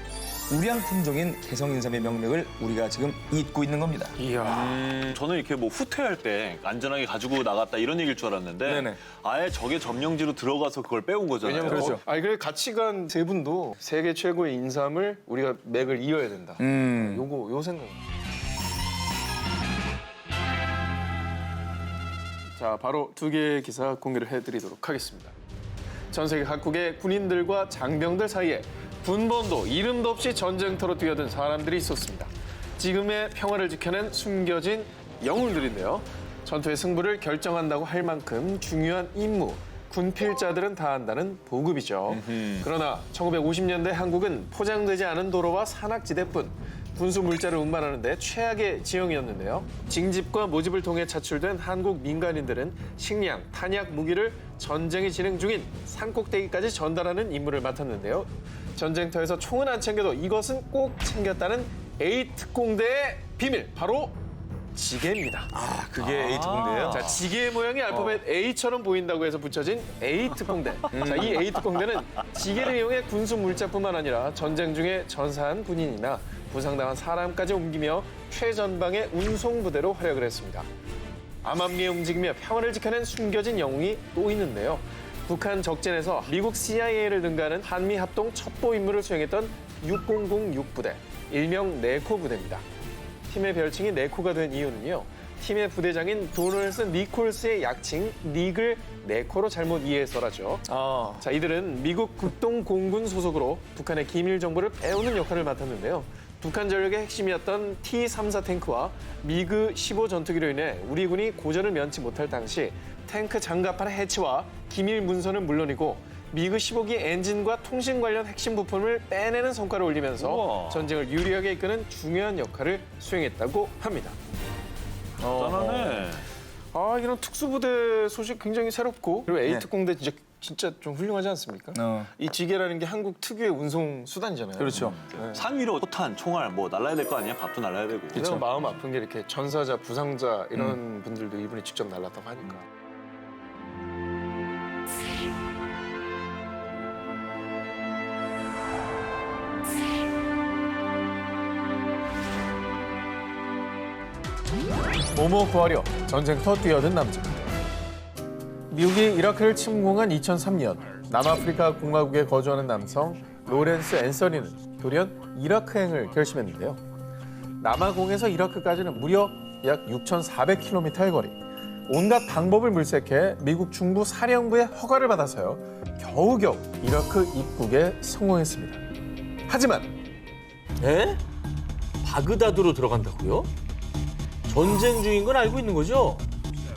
우량 품종인 개성인삼의 명맥을 우리가 지금 잇고 있는 겁니다. 저는 이렇게 뭐 후퇴할 때 안전하게 가지고 나갔다 이런 얘기일 줄 알았는데 네네. 아예 적의 점령지로 들어가서 그걸 빼온 거잖아요. 왜냐면 그렇죠. 아니 그래 같이 간 세 분도 세계 최고의 인삼을 우리가 맥을 이어야 된다. 요 생각. 자, 바로 2개의 기사 공개를 해드리도록 하겠습니다. 전 세계 각국의 군인들과 장병들 사이에 군번도 이름도 없이 전쟁터로 뛰어든 사람들이 있었습니다. 지금의 평화를 지켜낸 숨겨진 영웅들인데요. 전투의 승부를 결정한다고 할 만큼 중요한 임무, 군필자들은 다 한다는 보급이죠. 그러나 1950년대 한국은 포장되지 않은 도로와 산악지대뿐 군수 물자를 운반하는 데 최악의 지형이었는데요. 징집과 모집을 통해 차출된 한국 민간인들은 식량, 탄약, 무기를 전쟁이 진행 중인 산꼭대기까지 전달하는 임무를 맡았는데요. 전쟁터에서 총은 안 챙겨도 이것은 꼭 챙겼다는 A특공대의 비밀, 바로 지게입니다. 아, 그게 A 특공대예요? 자, 지게 모양의 알파벳 A처럼 보인다고 해서 붙여진 A특공대. 자, 이 A특공대는 지게를 이용해 군수 물자뿐만 아니라 전쟁 중에 전사한 군인이나 부상당한 사람까지 옮기며 최전방의 운송부대로 활약을 했습니다. 암암리에 움직이며 평화를 지켜낸 숨겨진 영웅이 또 있는데요. 북한 적진에서 미국 CIA를 능가하는 한미합동 첩보 임무를 수행했던 6006 부대, 일명 네코 부대입니다. 팀의 별칭이 네코가 된 이유는요. 팀의 부대장인 도널스 니콜스의 약칭 닉을 네코로 잘못 이해해서라죠. 자, 이들은 미국 국동공군 소속으로 북한의 기밀 정보를 빼오는 역할을 맡았는데요. 북한 전력의 핵심이었던 T-34 탱크와 미그-15 전투기로 인해 우리 군이 고전을 면치 못할 당시 탱크 장갑판의 해체와 기밀 문서는 물론이고 미그-15기 엔진과 통신 관련 핵심 부품을 빼내는 성과를 올리면서 우와. 전쟁을 유리하게 이끄는 중요한 역할을 수행했다고 합니다. 짠하네. 아, 이런 특수부대 소식 굉장히 새롭고 그리고 A특공대 진짜 좀 훌륭하지 않습니까? 이 지게라는 게 한국 특유의 운송 수단이잖아요. 그렇죠. 산 위로 포탄, 총알 뭐 날라야 될 거 아니야? 밥도 날라야 되고. 그래서 마음 아픈 게 이렇게 전사자, 부상자 이런 분들도 이분이 직접 날랐다고 하니까. 모모 구하려 전쟁터 뛰어든 남자. 미국이 이라크를 침공한 2003년 남아프리카 공화국에 거주하는 남성 로렌스 앤서니는 돌연 이라크행을 결심했는데요. 남아공에서 이라크까지는 무려 약 6,400km의 거리. 온갖 방법을 물색해 미국 중부 사령부의 허가를 받아서요. 겨우겨우 이라크 입국에 성공했습니다. 하지만 에? 바그다드로 들어간다고요? 전쟁 중인 건 알고 있는 거죠?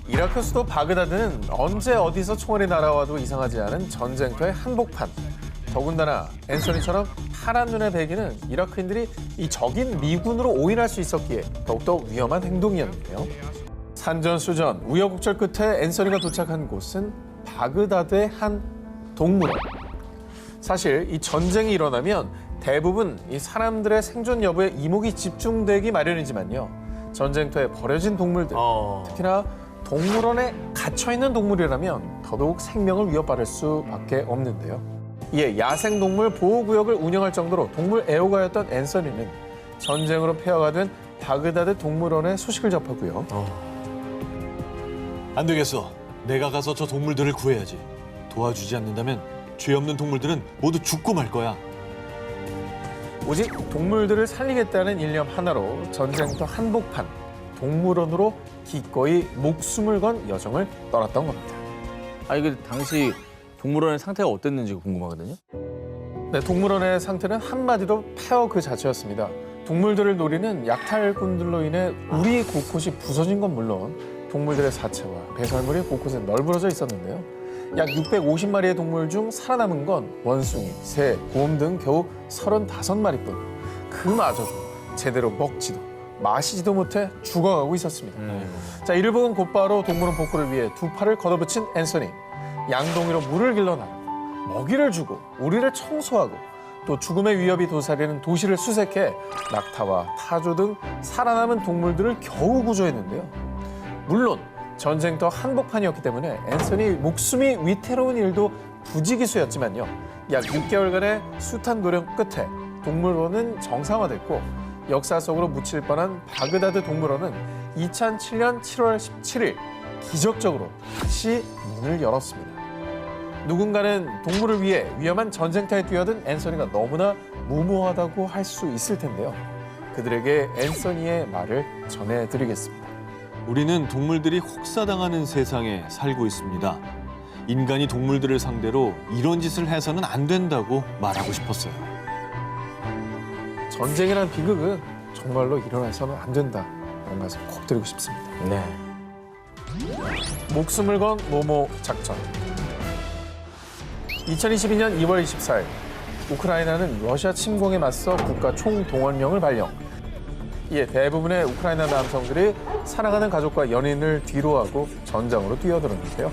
이라크 수도 바그다드는 언제 어디서 총알이 날아와도 이상하지 않은 전쟁터의 한복판. 더군다나 앤서니처럼 파란 눈의 백인은 이라크인들이 이 적인 미군으로 오인할 수 있었기에 더욱더 위험한 행동이었는데요. 산전수전, 우여곡절 끝에 앤서니가 도착한 곳은 바그다드의 한 동물원. 사실 이 전쟁이 일어나면 대부분 이 사람들의 생존 여부에 이목이 집중되기 마련이지만요. 전쟁터에 버려진 동물들, 특히나 동물원에 갇혀있는 동물이라면 더더욱 생명을 위협받을 수밖에 없는데요. 이에 야생동물 보호구역을 운영할 정도로 동물 애호가였던 앤서니는 전쟁으로 폐허가 된 바그다드 동물원의 소식을 접하고요. 안 되겠어. 내가 가서 저 동물들을 구해야지. 도와주지 않는다면 죄 없는 동물들은 모두 죽고 말 거야. 오직 동물들을 살리겠다는 일념 하나로 전쟁터 한복판, 동물원으로 기꺼이 목숨을 건 여정을 떠났던 겁니다. 아니 그 당시 동물원의 상태가 어땠는지 궁금하거든요. 네, 동물원의 상태는 한마디로 폐허 그 자체였습니다. 동물들을 노리는 약탈꾼들로 인해 우리 곳곳이 부서진 건 물론 동물들의 사체와 배설물이 곳곳에 널브러져 있었는데요. 약 650마리의 동물 중 살아남은 건 원숭이, 새, 곰 등 겨우 35마리뿐. 그마저도 제대로 먹지도 마시지도 못해 죽어가고 있었습니다. 자, 이를 보은 곧바로 동물원 복구를 위해 두 팔을 걷어붙인 앤서니. 양동이로 물을 길러나르고 먹이를 주고 우리를 청소하고 또 죽음의 위협이 도사리는 도시를 수색해 낙타와 타조 등 살아남은 동물들을 겨우 구조했는데요. 물론 전쟁터 한복판이었기 때문에 앤서니 목숨이 위태로운 일도 부지기수였지만요. 약 6개월간의 숱한 노력 끝에 동물원은 정상화됐고 역사 속으로 묻힐 뻔한 바그다드 동물원은 2007년 7월 17일 기적적으로 다시 문을 열었습니다. 누군가는 동물을 위해 위험한 전쟁터에 뛰어든 앤서니가 너무나 무모하다고 할 수 있을 텐데요. 그들에게 앤서니의 말을 전해드리겠습니다. 우리는 동물들이 혹사당하는 세상에 살고 있습니다. 인간이 동물들을 상대로 이런 짓을 해서는 안 된다고 말하고 싶었어요. 전쟁이란 비극은 정말로 일어나서는 안 된다. 이런 말씀 꼭 드리고 싶습니다. 네. 목숨을 건 모모 작전. 2022년 2월 24일 우크라이나는 러시아 침공에 맞서 국가 총동원령을 발령. 이에 대부분의 우크라이나 남성들이 사랑하는 가족과 연인을 뒤로하고 전장으로 뛰어들었는데요.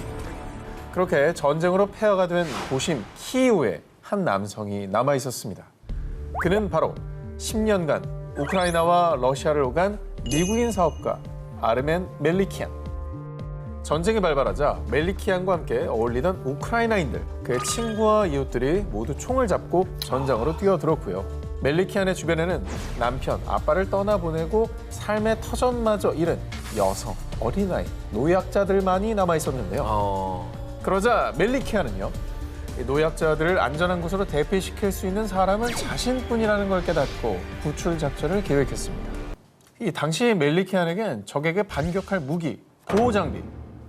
그렇게 전쟁으로 폐허가 된 도심 키이우에 한 남성이 남아 있었습니다. 그는 바로 10년간 우크라이나와 러시아를 오간 미국인 사업가 아르멘 멜리키안. 전쟁이 발발하자 멜리키안과 함께 어울리던 우크라이나인들, 그의 친구와 이웃들이 모두 총을 잡고 전장으로 뛰어들었고요. 멜리키안의 주변에는 남편, 아빠를 떠나보내고 삶의 터전마저 잃은 여성, 어린아이, 노약자들만이 남아 있었는데요. 그러자 멜리키안은요, 이 노약자들을 안전한 곳으로 대피시킬 수 있는 사람은 자신뿐이라는 걸 깨닫고 구출 작전을 계획했습니다. 이 당시 멜리키안에겐 적에게 반격할 무기, 보호 장비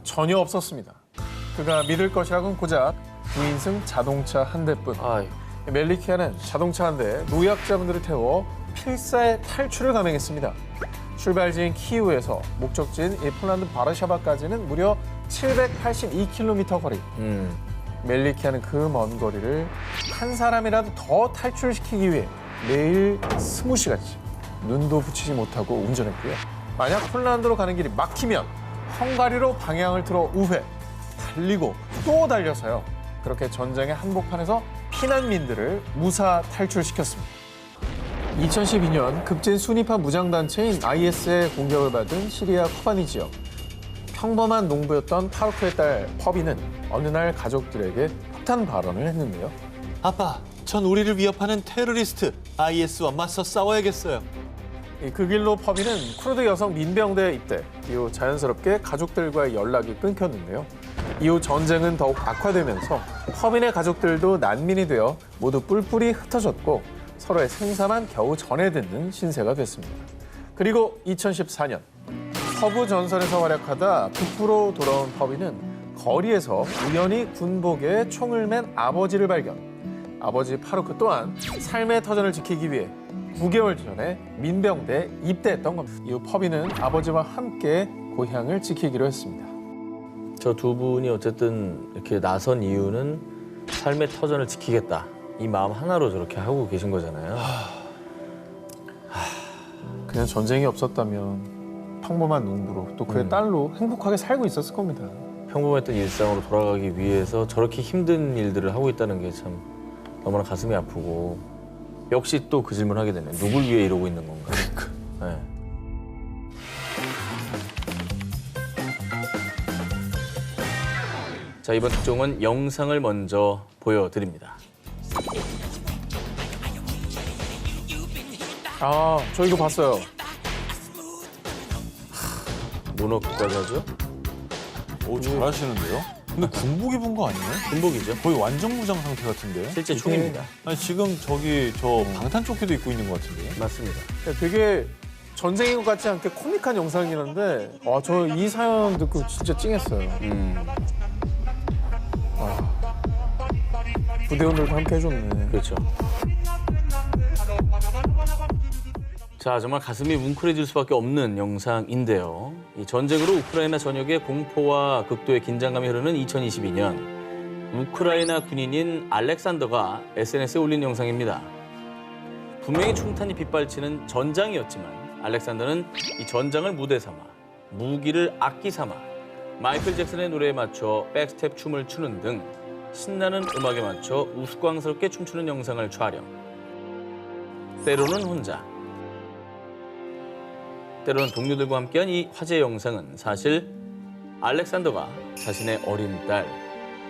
전혀 없었습니다. 그가 믿을 것이라곤 고작 9인승 자동차 한 대뿐. 아유. 멜리키안은 자동차 한 대에 노약자분들을 태워 필사의 탈출을 감행했습니다. 출발지인 키이우에서 목적지인 이 폴란드 바르샤바까지는 무려 782km 거리. 멜리키안은 그 먼 거리를 한 사람이라도 더 탈출시키기 위해 매일 20시간씩 눈도 붙이지 못하고 운전했고요. 만약 폴란드로 가는 길이 막히면 헝가리로 방향을 틀어 우회, 달리고 또 달려서요. 그렇게 전쟁의 한복판에서 피난민들을 무사 탈출시켰습니다. 2012년 급진 순위파 무장단체인 IS의 공격을 받은 시리아 코바니 지역. 평범한 농부였던 파루크의 딸 퍼비는 어느 날 가족들에게 폭탄 발언을 했는데요. 아빠, 전 우리를 위협하는 테러리스트 IS와 맞서 싸워야겠어요. 그 길로 퍼비는 쿠르드 여성 민병대에 입대, 이후 자연스럽게 가족들과의 연락이 끊겼는데요. 이후 전쟁은 더욱 악화되면서 퍼빈의 가족들도 난민이 되어 모두 뿔뿔이 흩어졌고 서로의 생사만 겨우 전해 듣는 신세가 됐습니다. 그리고 2014년 서부 전선에서 활약하다 북부로 돌아온 퍼빈은 거리에서 우연히 군복에 총을 맨 아버지를 발견. 아버지 파루크 또한 삶의 터전을 지키기 위해 9개월 전에 민병대에 입대했던 겁니다. 이후 퍼빈은 아버지와 함께 고향을 지키기로 했습니다. 저 두 분이 어쨌든 이렇게 나선 이유는 삶의 터전을 지키겠다. 이 마음 하나로 저렇게 하고 계신 거잖아요. 그냥 전쟁이 없었다면 평범한 농부로 또 그의 딸로 행복하게 살고 있었을 겁니다. 평범했던 일상으로 돌아가기 위해서 저렇게 힘든 일들을 하고 있다는 게 참 너무나 가슴이 아프고 역시 또 그 질문을 하게 되네. 누굴 위해 이러고 있는 건가? 네. 자, 이번 특종은 영상을 먼저 보여드립니다. 아, 저 이거 봤어요. 문어크까지 하죠? 오, 잘하시는데요? 근데 군복 입은 거 아니에요? 군복이죠. 거의 완전 무장 상태 같은데? 실제 총입니다. 아니, 지금 저기 저 방탄조끼도 입고 있는 것 같은데? 맞습니다. 되게 전쟁인 것 같지 않게 코믹한 영상이긴 한데 저 이 사연 듣고 진짜 찡했어요. 부대원들도 함께 해줬네. 그렇죠. 자, 정말 가슴이 뭉클해질 수밖에 없는 영상인데요. 이 전쟁으로 우크라이나 전역에 공포와 극도의 긴장감이 흐르는 2022년 우크라이나 군인인 알렉산더가 SNS에 올린 영상입니다. 분명히 총탄이 빗발치는 전장이었지만 알렉산더는 이 전장을 무대 삼아 무기를 악기 삼아 마이클 잭슨의 노래에 맞춰 백스텝 춤을 추는 등 신나는 음악에 맞춰 우스꽝스럽게 춤추는 영상을 촬영. 때로는 혼자, 때로는 동료들과 함께한 이 화제 영상은 사실 알렉산더가 자신의 어린 딸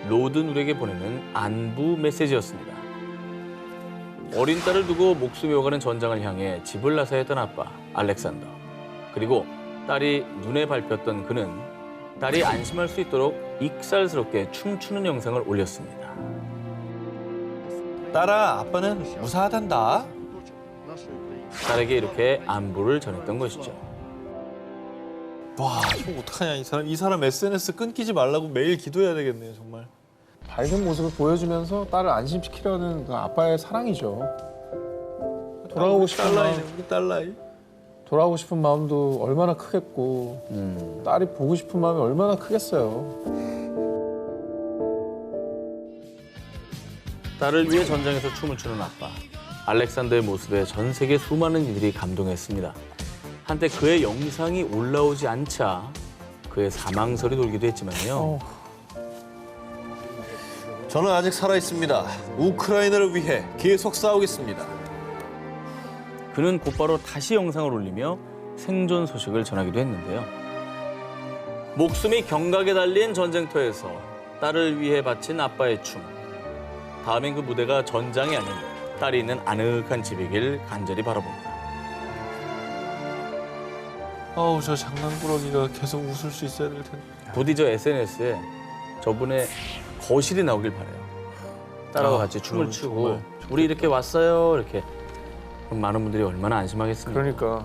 로드 누에게 보내는 안부 메시지였습니다. 어린 딸을 두고 목숨이 오가는 전장을 향해 집을 나서야 했던 아빠 알렉산더. 그리고 딸이 눈에 밟혔던 그는 딸이 안심할 수 있도록 익살스럽게 춤추는 영상을 올렸습니다. 딸아, 아빠는 무사하단다. 딸에게 이렇게 안부를 전했던 것이죠. 와, 이거 어떡하냐, 이 사람 SNS 끊기지 말라고 매일 기도해야 되겠네요, 정말. 밝은 모습을 보여주면서 딸을 안심시키려는 그 아빠의 사랑이죠. 돌아오고 싶은 마음, 우리 딸라이. 돌아오고 싶은 마음도 얼마나 크겠고 딸이 보고 싶은 마음이 얼마나 크겠어요. 딸을 위해 전장에서 춤을 추는 아빠. 알렉산더의 모습에 전 세계 수많은 이들이 감동했습니다. 한때 그의 영상이 올라오지 않자 그의 사망설이 돌기도 했지만요. 저는 아직 살아있습니다. 우크라이나를 위해 계속 싸우겠습니다. 그는 곧바로 다시 영상을 올리며 생존 소식을 전하기도 했는데요. 목숨이 경각에 달린 전쟁터에서 딸을 위해 바친 아빠의 춤. 다음엔 그 무대가 전장이 아닌 딸이 있는 아늑한 집이길 간절히 바라봅니다. 어우, 저 장난꾸러기가 계속 웃을 수 있어야 될 텐데. 부디 저 SNS에 저분의 거실이 나오길 바라요. 딸하고 같이 춤을 추고 우리 이렇게 왔어요 이렇게. 그럼 많은 분들이 얼마나 안심하겠습니까? 그러니까